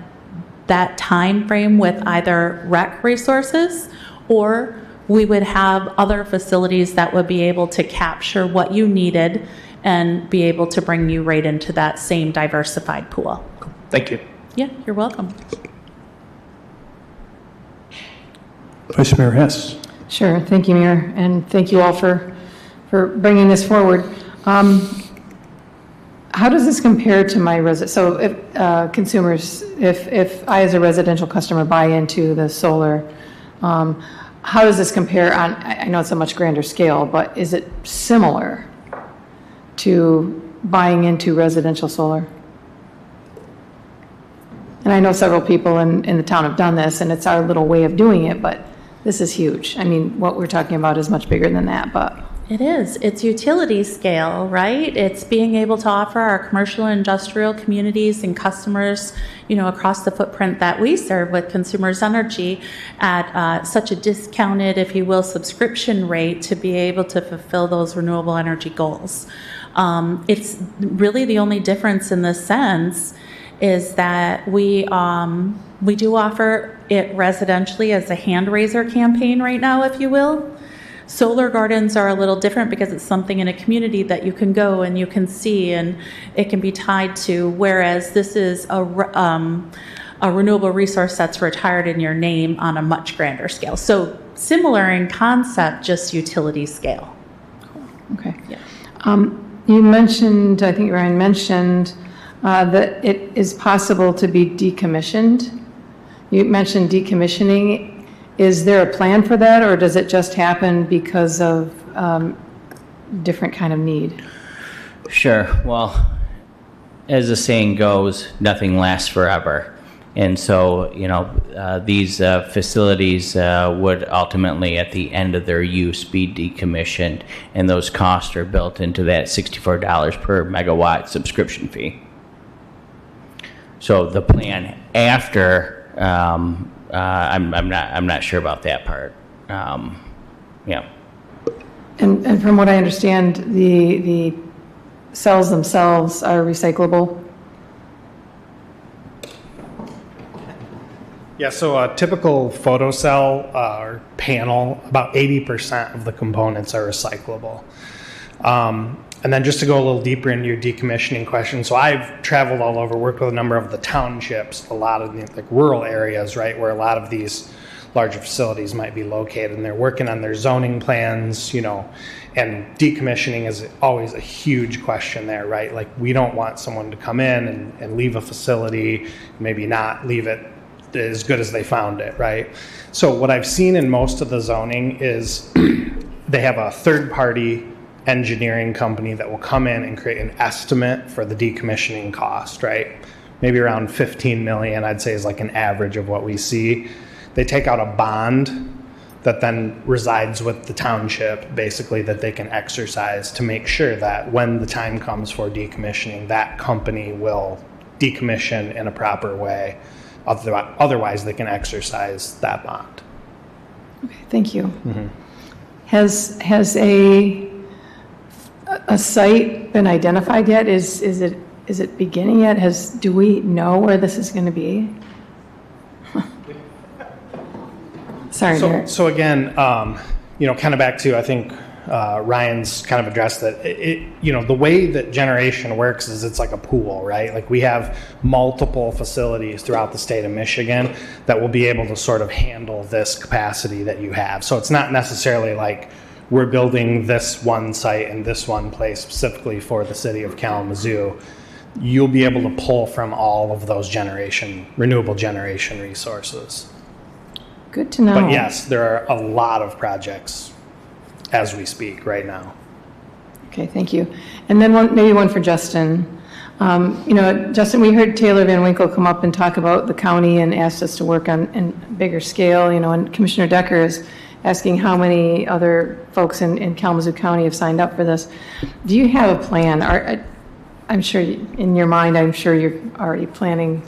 time frame with either rec resources, or we would have other facilities that would be able to capture what you needed and be able to bring you right into that same diversified pool. Thank you. Yeah, you're welcome. Vice Mayor Hess. Sure. Thank you, Mayor, and thank you all for bringing this forward. How does this compare to my so if consumers, if I as a residential customer buy into the solar, how does this compare on, I know it's a much grander scale, but is it similar to buying into residential solar? And I know several people in the town have done this, and it's our little way of doing it, but this is huge. I mean, what we're talking about is much bigger than that, but. It is. It's utility scale, right? It's being able to offer our commercial and industrial communities and customers, across the footprint that we serve with Consumers Energy at such a discounted, if you will, subscription rate to be able to fulfill those renewable energy goals. It's really the only difference in this sense is that we do offer it residentially as a hand raiser campaign right now, if you will. Solar gardens are a little different because it's something in a community that you can go and you can see and it can be tied to, whereas this is a renewable resource that's retired in your name on a much grander scale. So similar in concept, just utility scale. Okay. Yeah. You mentioned, I think Ryan mentioned, that it is possible to be decommissioned. You mentioned decommissioning. Is there a plan for that, or does it just happen because of different kind of need? Sure. Well, as the saying goes, nothing lasts forever. And so, these facilities would ultimately, at the end of their use, be decommissioned, and those costs are built into that $64 per megawatt subscription fee. So the plan after, I'm not sure about that part. Yeah. And from what I understand, the cells themselves are recyclable? Yeah, so a typical photocell or panel, about 80% of the components are recyclable. And then just to go a little deeper into your decommissioning question, so I've traveled all over, worked with a number of the townships, a lot of the like rural areas, right, where a lot of these larger facilities might be located, and they're working on their zoning plans, and decommissioning is always a huge question there, right? Like, we don't want someone to come in and leave a facility, maybe not leave it as good as they found it, right? So what I've seen in most of the zoning is they have a third-party engineering company that will come in and create an estimate for the decommissioning cost, right? Maybe around 15 million, I'd say, is like an average of what we see. They take out a bond that then resides with the township, basically, that they can exercise to make sure that when the time comes for decommissioning, that company will decommission in a proper way. Otherwise, they can exercise that bond. Okay, thank you. Has a site been identified yet? Is it beginning yet? Do we know where this is going to be? Sorry, Derek. So again, kind of back to, I think Ryan's kind of addressed that. The way that generation works is it's like a pool, right? Like, we have multiple facilities throughout the state of Michigan that will be able to sort of handle this capacity that you have. So it's not necessarily like we're building this one site in this one place specifically for the city of Kalamazoo. You'll be able to pull from all of those renewable generation resources. Good to know. But yes, there are a lot of projects as we speak right now. Okay, thank you. And then maybe one for Justin. Justin, we heard Taylor Van Winkle come up and talk about the county and asked us to work on a bigger scale, and Commissioner Decker is asking how many other folks in Kalamazoo County have signed up for this. Do you have a plan? I'm sure in your mind, I'm sure you're already planning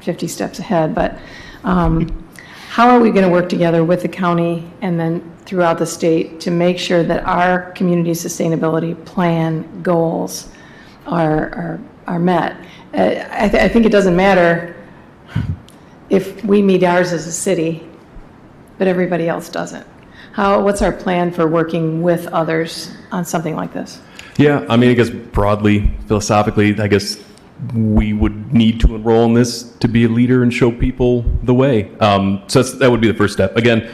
50 steps ahead, but how are we going to work together with the county and then throughout the state to make sure that our community sustainability plan goals are met? I think it doesn't matter if we meet ours as a city, but everybody else doesn't. What's our plan for working with others on something like this? Yeah, I guess broadly, philosophically, I guess we would need to enroll in this to be a leader and show people the way. So that would be the first step. Again,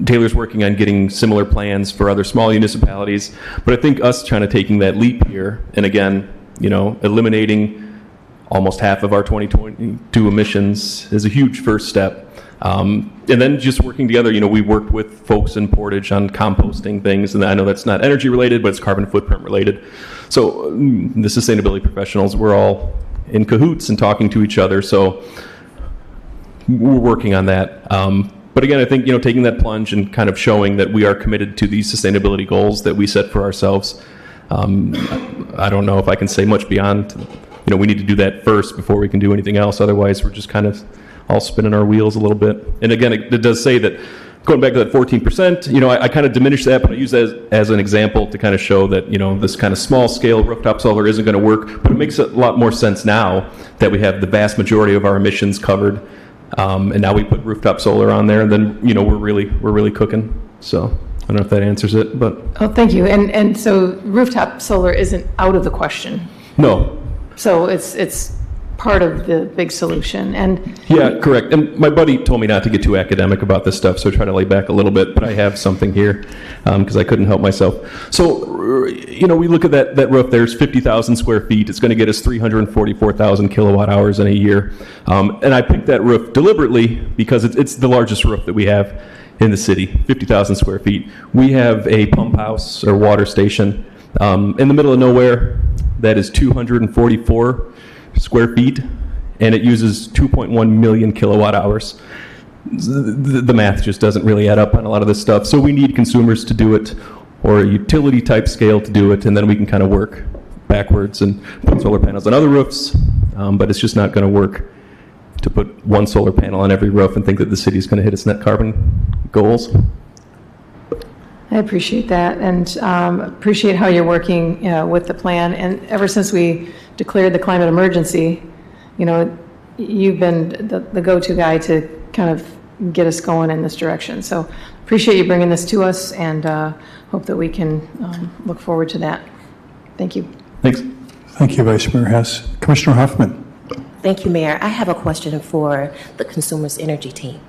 Taylor's working on getting similar plans for other small municipalities, but I think us kind of taking that leap here, and again, eliminating almost half of our 2022 emissions is a huge first step. And then just working together, we worked with folks in Portage on composting things, and I know that's not energy related, but it's carbon footprint related. So the sustainability professionals, we're all in cahoots and talking to each other, so we're working on that. But again, I think, taking that plunge and kind of showing that we are committed to these sustainability goals that we set for ourselves. I don't know if I can say much beyond, we need to do that first before we can do anything else. Otherwise, we're just kind of all spinning our wheels a little bit. And again, it does say that, going back to that 14%, I kind of diminished that, but I use that as an example to kind of show that, this kind of small scale rooftop solar isn't going to work, but it makes a lot more sense now that we have the vast majority of our emissions covered. And now we put rooftop solar on there, and then, we're really cooking. So I don't know if that answers it, but. Oh, thank you. And so rooftop solar isn't out of the question. No. So it's part of the big solution. And yeah, correct. And my buddy told me not to get too academic about this stuff, so I try to lay back a little bit, but I have something here because I couldn't help myself. So, we look at that roof, there's 50,000 square feet. It's going to get us 344,000 kilowatt hours in a year. And I picked that roof deliberately because it's the largest roof that we have in the city, 50,000 square feet. We have a pump house or water station in the middle of nowhere that is 244 square feet, and it uses 2.1 million kilowatt hours. The math just doesn't really add up on a lot of this stuff. So we need consumers to do it, or a utility type scale to do it, and then we can kind of work backwards and put solar panels on other roofs. But it's just not going to work to put one solar panel on every roof and think that the city is going to hit its net carbon goals. I appreciate that, and appreciate how you're working with the plan. And ever since we declared the climate emergency, you've been the go-to guy to kind of get us going in this direction. So appreciate you bringing this to us, and hope that we can look forward to that. Thank you. Thanks. Thank you, Vice Mayor Hess. Commissioner Huffman. Thank you, Mayor. I have a question for the Consumers Energy team.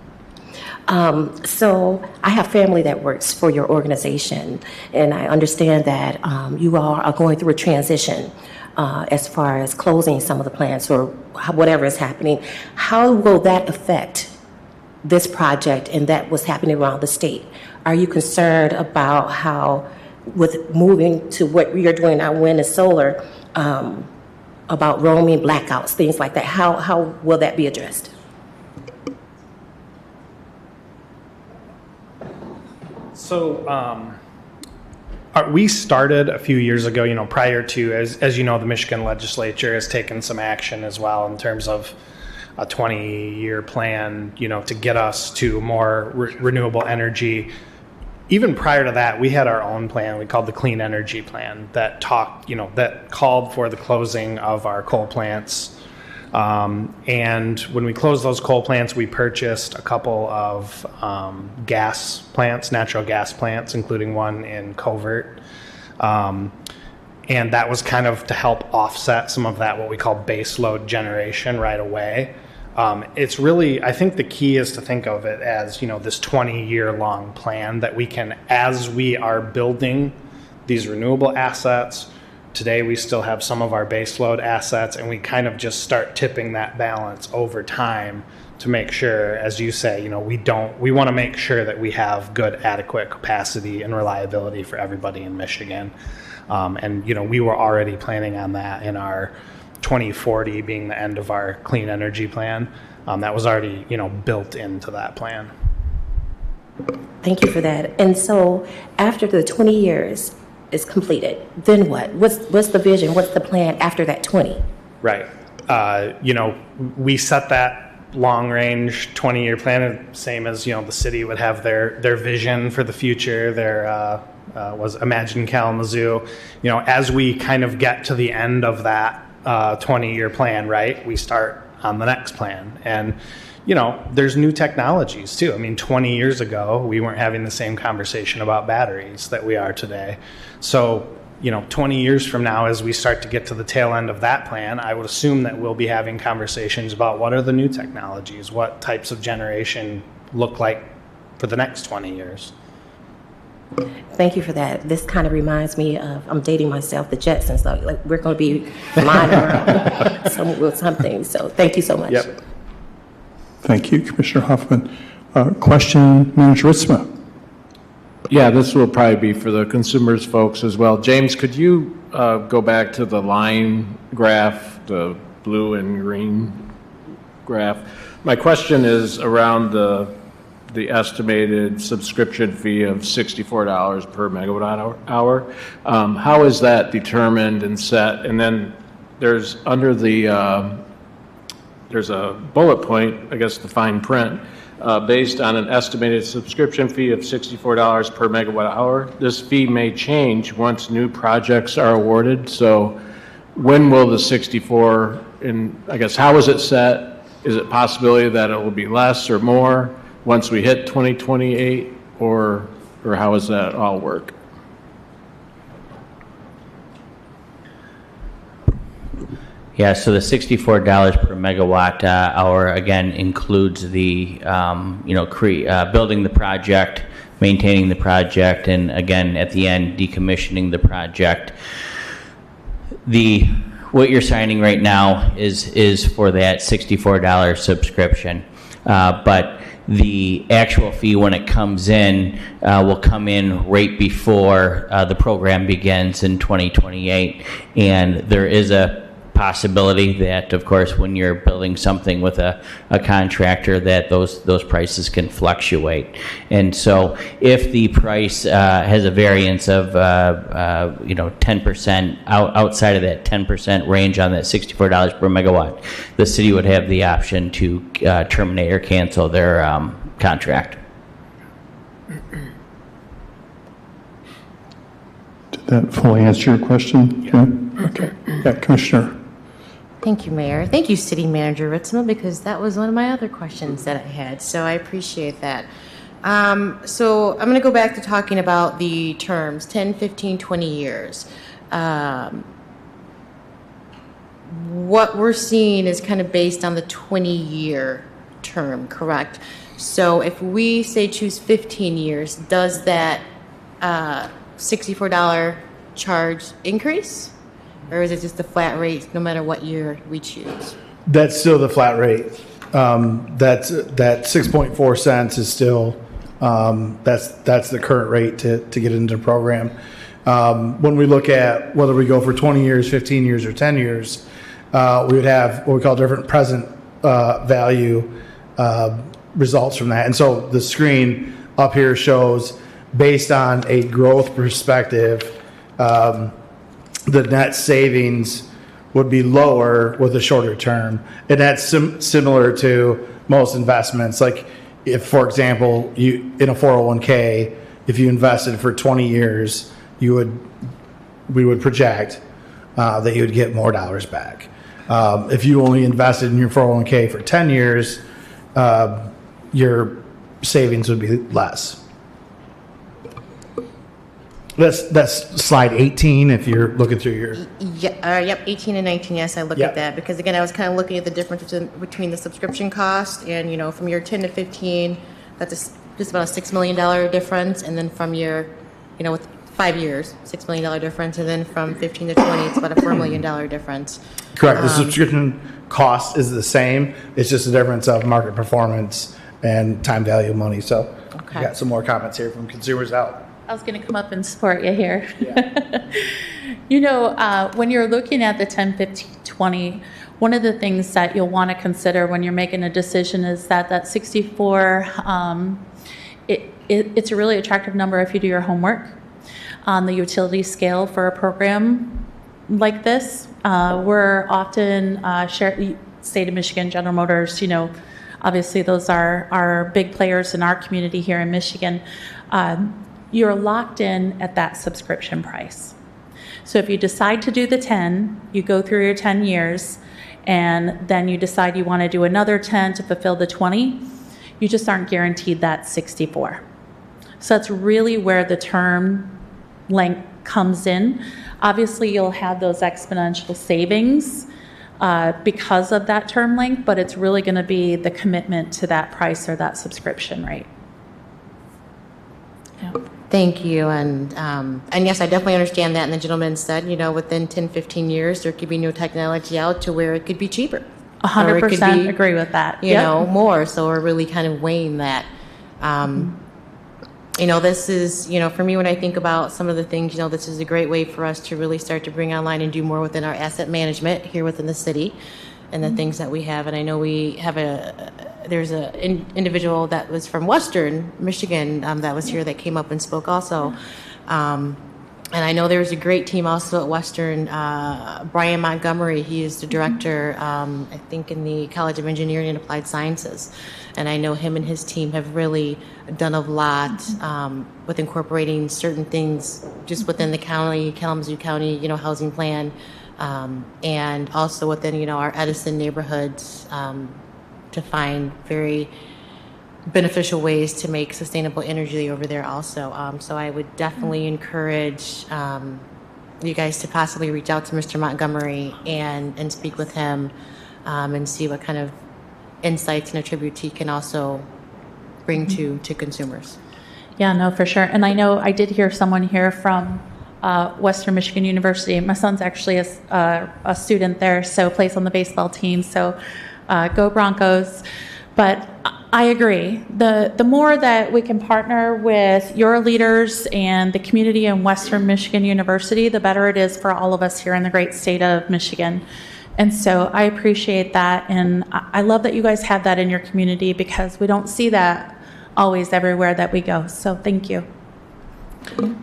So I have family that works for your organization, and I understand that you all are going through a transition as far as closing some of the plants or whatever is happening. How will that affect this project and that what's happening around the state? Are you concerned about how, with moving to what we are doing now, wind and solar, about roaming, blackouts, things like that? How will that be addressed? So we started a few years ago, prior to, as you know, the Michigan legislature has taken some action as well in terms of a 20-year plan, to get us to more renewable energy. Even prior to that, we had our own plan we called the Clean Energy Plan that that called for the closing of our coal plants. And when we closed those coal plants, we purchased a couple of gas plants, natural gas plants, including one in Covert. And that was kind of to help offset some of that, what we call base load generation right away. It's really, I think the key is to think of it as, this 20-year long plan that we can, as we are building these renewable assets. Today, we still have some of our baseload assets, and we kind of just start tipping that balance over time to make sure, as you say, we want to make sure that we have good, adequate capacity and reliability for everybody in Michigan. And we were already planning on that in our 2040 being the end of our clean energy plan. That was already, built into that plan. Thank you for that. And so after the 20 years is completed, then what? What's the vision? What's the plan after that 20? Right. We set that long-range 20-year plan, same as, the city would have their vision for the future, their was Imagine Kalamazoo. As we kind of get to the end of that 20-year plan, right, we start on the next plan. And there's new technologies too. 20 years ago, we weren't having the same conversation about batteries that we are today. So, 20 years from now, as we start to get to the tail end of that plan, I would assume that we'll be having conversations about what are the new technologies, what types of generation look like for the next 20 years. Thank you for that. This kind of reminds me of, I'm dating myself, the Jetsons. So like we're going to be flying around with something. So thank you so much. Yep. Thank you, Commissioner Huffman. Question, Manager Ritzma. Yeah, this will probably be for the consumers folks as well. James, could you go back to the line graph, the blue and green graph? My question is around the estimated subscription fee of $64 per megawatt hour. How is that determined and set? And then there's under the there's a bullet point, I guess the fine print, based on an estimated subscription fee of $64 per megawatt hour. This fee may change once new projects are awarded. So when will the 64, and I guess how is it set? Is it possibility that it will be less or more once we hit 2028, or how does that all work? Yeah, so the $64 per megawatt hour again includes the building the project, maintaining the project, and again at the end decommissioning the project. What you're signing right now is for that $64 subscription, but the actual fee when it comes in will come in right before the program begins in 2028, and there is a possibility that, of course, when you're building something with a contractor, that those prices can fluctuate. And so if the price has a variance of 10% outside of that 10% range on that $64 per megawatt, the city would have the option to terminate or cancel their contract. that fully answer your question? Yeah. Okay. Yeah, Commissioner. Thank you, Mayor. Thank you, City Manager Ritzma, because that was one of my other questions that I had, so I appreciate that. So I'm going to go back to talking about the terms, 10, 15, 20 years. What we're seeing is kind of based on the 20-year term, correct? So if we say choose 15 years, does that $64 charge increase? Or is it just a flat rate no matter what year we choose? That's still the flat rate. That 6.4 cents is still, that's the current rate to get into the program. When we look at whether we go for 20 years, 15 years, or 10 years, we would have what we call different present value results from that. And so the screen up here shows, based on a growth perspective, the net savings would be lower with a shorter term. And that's similar to most investments. Like if, for example, you in a 401k, if you invested for 20 years, we would project that you would get more dollars back. If you only invested in your 401k for 10 years, your savings would be less. That's slide 18 if you're looking through your... Yep, 18 and 19, yes, I look at that. Because again, I was kind of looking at the difference between the subscription cost and, from your 10 to 15, that's just about a $6 million difference. And then from your, with 5 years, $6 million difference. And then from 15 to 20, it's about a $4 million difference. Correct. The subscription cost is the same. It's just a difference of market performance and time value of money. So we got some more comments here from consumers out. I was going to come up and support you here. When you're looking at the 10, 15, 20, one of the things that you'll want to consider when you're making a decision is that 64, it's a really attractive number if you do your homework on the utility scale for a program like this. We're often state of Michigan, General Motors, obviously those are big players in our community here in Michigan. You're locked in at that subscription price. So if you decide to do the 10, you go through your 10 years, and then you decide you want to do another 10 to fulfill the 20, you just aren't guaranteed that 64. So that's really where the term length comes in. Obviously, you'll have those exponential savings because of that term length, but it's really going to be the commitment to that price or that subscription rate. Yeah. Thank you. And yes, I definitely understand that. And the gentleman said, within 10, 15 years, there could be new technology out to where it could be cheaper. 100% agree with that. More. So we're really kind of weighing that. This is, for me, when I think about some of the things, this is a great way for us to really start to bring online and do more within our asset management here within the city and the things that we have. And I know we have there's an individual that was from Western Michigan that was here that came up and spoke also. And I know there was a great team also at Western. Brian Montgomery, he is the director, I think, in the College of Engineering and Applied Sciences. And I know him and his team have really done a lot with incorporating certain things just within the county, Kalamazoo County, housing plan, and also within, our Edison neighborhoods to find very beneficial ways to make sustainable energy over there also. So I would definitely encourage you guys to possibly reach out to Mr. Montgomery and speak with him and see what kind of insights and attributes he can also bring to consumers. Yeah, no, for sure. And I know I did hear someone here from Western Michigan University. My son's actually a student there, so plays on the baseball team. So go Broncos. But I agree. The more that we can partner with your leaders and the community in Western Michigan University, the better it is for all of us here in the great state of Michigan. And so I appreciate that. And I love that you guys have that in your community because we don't see that always everywhere that we go. So thank you.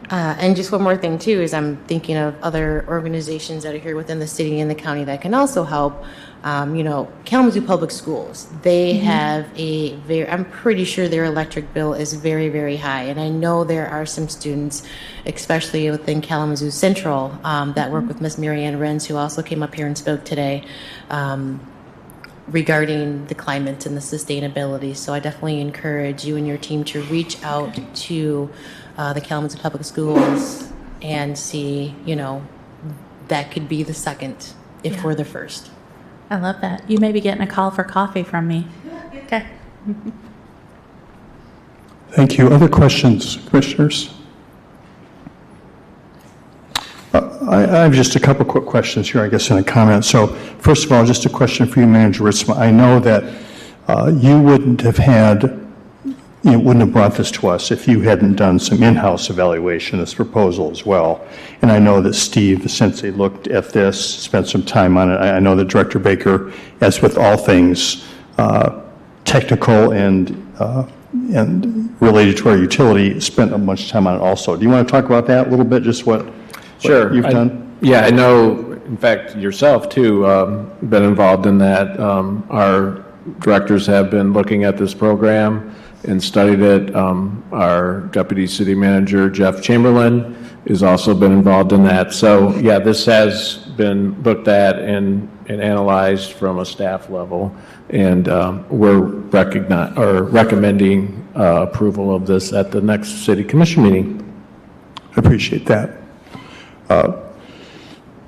And just one more thing, too, is I'm thinking of other organizations that are here within the city and the county that can also help. Kalamazoo Public Schools, they have I'm pretty sure their electric bill is very, very high. And I know there are some students, especially within Kalamazoo Central, that work with Miss Mary Ann Renz, who also came up here and spoke today, regarding the climate and the sustainability. So I definitely encourage you and your team to reach out to the Kalamazoo Public Schools and see, that could be the second if we're the first. I love that. You may be getting a call for coffee from me. Okay. Thank you. Other questions, commissioners? I have just a couple quick questions here, I guess, in a comment. So first of all, just a question for you, Manager Ritzma. I know that you wouldn't have brought this to us if you hadn't done some in-house evaluation of this proposal as well. And I know that Steve, since they looked at this, spent some time on it. I know that Director Baker, as with all things technical and related to our utility, spent much time on it also. Do you want to talk about that a little bit, just what Sure. you've done? Yeah, I know, in fact, yourself too, been involved in that. Our directors have been looking at this program and studied it. Our Deputy City Manager, Jeff Chamberlain, has also been involved in that. So, yeah, this has been looked at and analyzed from a staff level, and we're recommending approval of this at the next City Commission meeting. I appreciate that.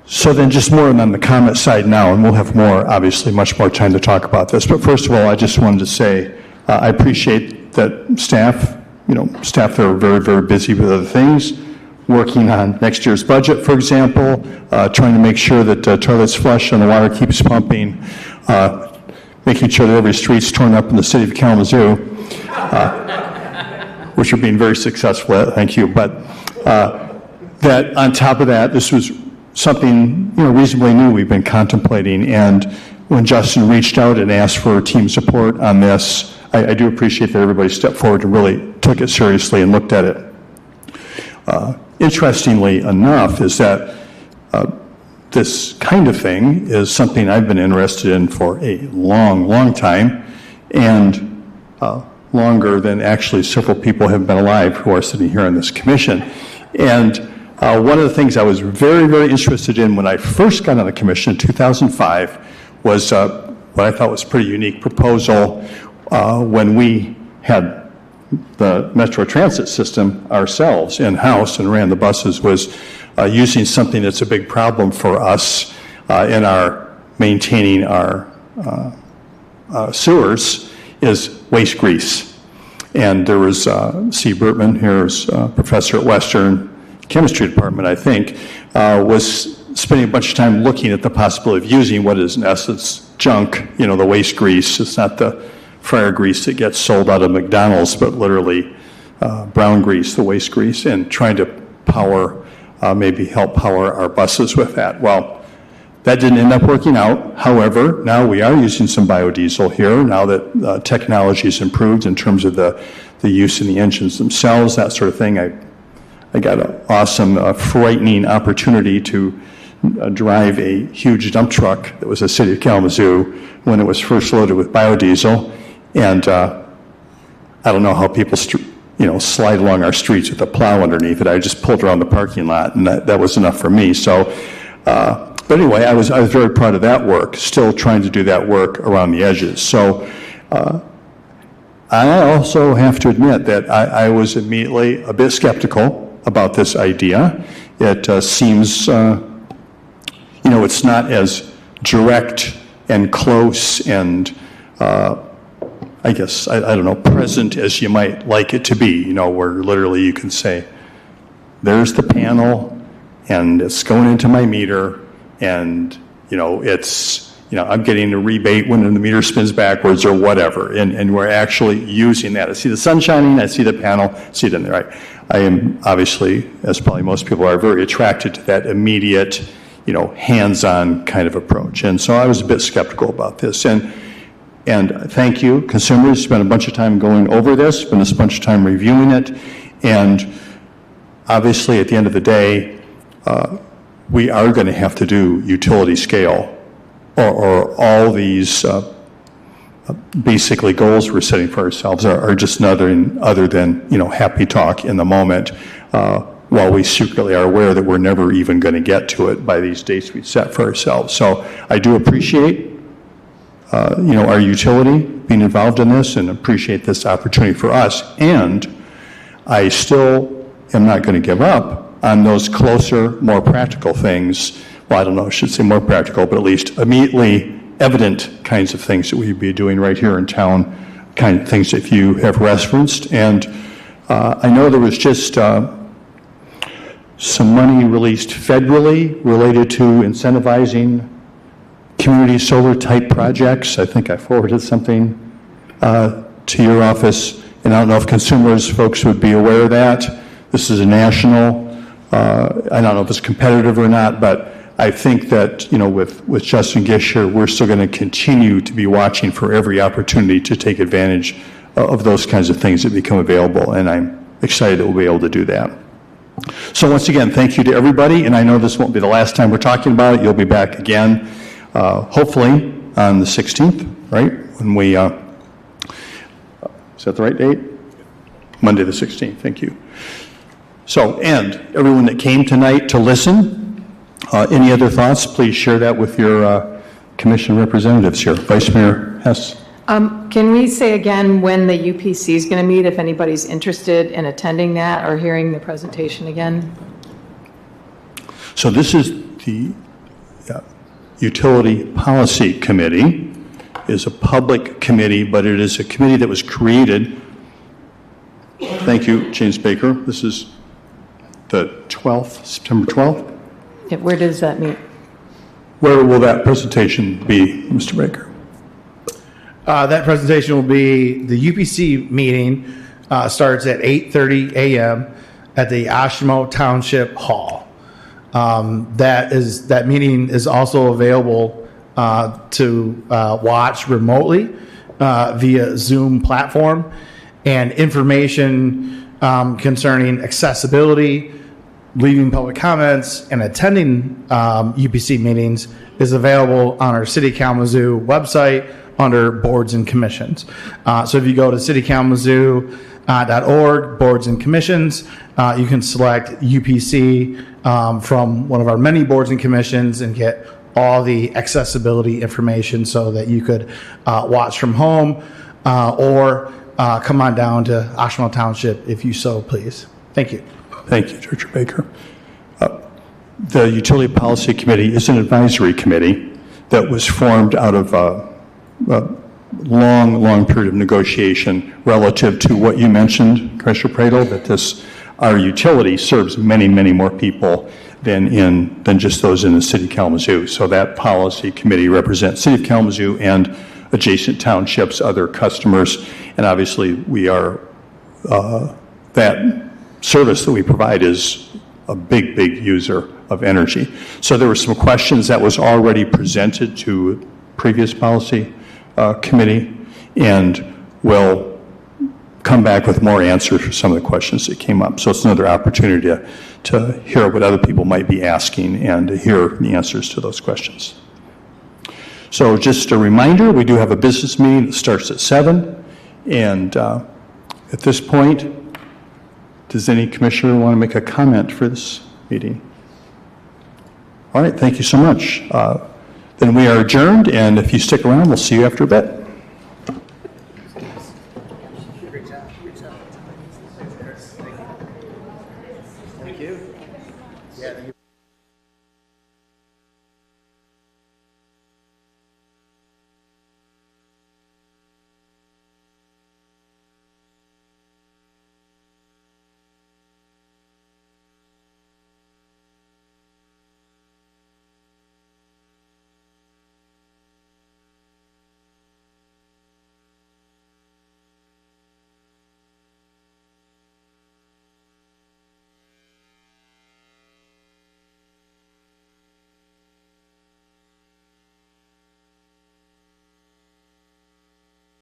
So then just more on the comment side now, and we'll have obviously much more time to talk about this. But first of all, I just wanted to say I appreciate that staff that are very, very busy with other things, working on next year's budget, for example, trying to make sure that toilets flush and the water keeps pumping, making sure that every street's torn up in the city of Kalamazoo, which you're being very successful at, thank you. But that on top of that, this was something reasonably new we've been contemplating. And when Justin reached out and asked for team support on this, I do appreciate that everybody stepped forward and really took it seriously and looked at it. Interestingly enough is that this kind of thing is something I've been interested in for a long, long time, and longer than actually several people have been alive who are sitting here on this commission. And one of the things I was very, very interested in when I first got on the commission in 2005 was what I thought was a pretty unique proposal when we had the Metro Transit system ourselves in-house and ran the buses, was using something that's a big problem for us in our maintaining our sewers, is waste grease. And there was C. Burtman, here's professor at Western Chemistry Department, I think, was spending a bunch of time looking at the possibility of using what is in essence junk, the waste grease. It's not the fryer grease that gets sold out of McDonald's, but literally brown grease, the waste grease, and trying to maybe help power our buses with that. Well, that didn't end up working out. However, now we are using some biodiesel here, now that technology has improved in terms of the use in the engines themselves, that sort of thing. I got an awesome, frightening opportunity to drive a huge dump truck that was a City of Kalamazoo when it was first loaded with biodiesel. And I don't know how people slide along our streets with a plow underneath it. I just pulled around the parking lot, and that was enough for me. So, but anyway, I was very proud of that work, still trying to do that work around the edges. So I also have to admit that I was immediately a bit skeptical about this idea. It seems, it's not as direct and close and I guess, I don't know, present as you might like it to be, where literally you can say, there's the panel, and it's going into my meter, and, it's, I'm getting a rebate when the meter spins backwards or whatever, and we're actually using that. I see the sun shining, I see the panel, see it in there. I am obviously, as probably most people are, very attracted to that immediate, hands-on kind of approach. And so I was a bit skeptical about this. And thank you, consumers. Spent a bunch of time going over this, spent a bunch of time reviewing it, and obviously at the end of the day, we are going to have to do utility scale or all these basically goals we're setting for ourselves are just nothing other than, happy talk in the moment, while we secretly are aware that we're never even going to get to it by these dates we set for ourselves. So I do appreciate, our utility being involved in this and appreciate this opportunity for us. And I still am not going to give up on those closer, more practical things. Well, I don't know, I should say more practical, but at least immediately evident kinds of things that we'd be doing right here in town, kind of things that you have referenced. And I know there was just some money released federally related to incentivizing community solar type projects. I think I forwarded something to your office, and I don't know if consumers folks would be aware of that. This is a national, I don't know if it's competitive or not, but I think that, with Justin Gish here, we're still going to continue to be watching for every opportunity to take advantage of those kinds of things that become available, and I'm excited that we'll be able to do that. So once again, thank you to everybody, and I know this won't be the last time we're talking about it. You'll be back again, hopefully on the 16th, right? When we, is that the right date? Monday the 16th, thank you. So, and everyone that came tonight to listen, any other thoughts, please share that with your commission representatives here. Vice Mayor Hess. Can we say again when the UPC is going to meet, if anybody's interested in attending that or hearing the presentation again? So this is the Utility Policy Committee. It is a public committee, but it is a committee that was created. Thank you, James Baker. This is the 12th, September 12th. Yeah, where does that meet? Where will that presentation be, Mr. Baker? That presentation will be, the UPC meeting starts at 8:30 a.m. at the Ashmo Township Hall. That meeting is also available to watch remotely via Zoom platform, and information concerning accessibility, leaving public comments, and attending UPC meetings is available on our City Kalamazoo website under Boards and Commissions. So if you go to citykalamazoo.org, Boards and Commissions, you can select UPC from one of our many boards and commissions and get all the accessibility information so that you could watch from home or come on down to Ashmo Township if you so please. Thank you. Thank you, Director Baker. The Utility Policy Committee is an advisory committee that was formed out of a long period of negotiation relative to what you mentioned, Commissioner Pradel, that our utility serves many more people than just those in the City of Kalamazoo. So that policy committee represents City of Kalamazoo and adjacent townships, other customers, and obviously we are, that service that we provide is a big user of energy. So there were some questions that was already presented to previous policy committee, and we'll come back with more answers for some of the questions that came up. So it's another opportunity to hear what other people might be asking and to hear the answers to those questions. So just a reminder, we do have a business meeting that starts at 7, and at this point, does any commissioner want to make a comment for this meeting? All right, thank you so much. Then we are adjourned, and if you stick around, we'll see you after a bit.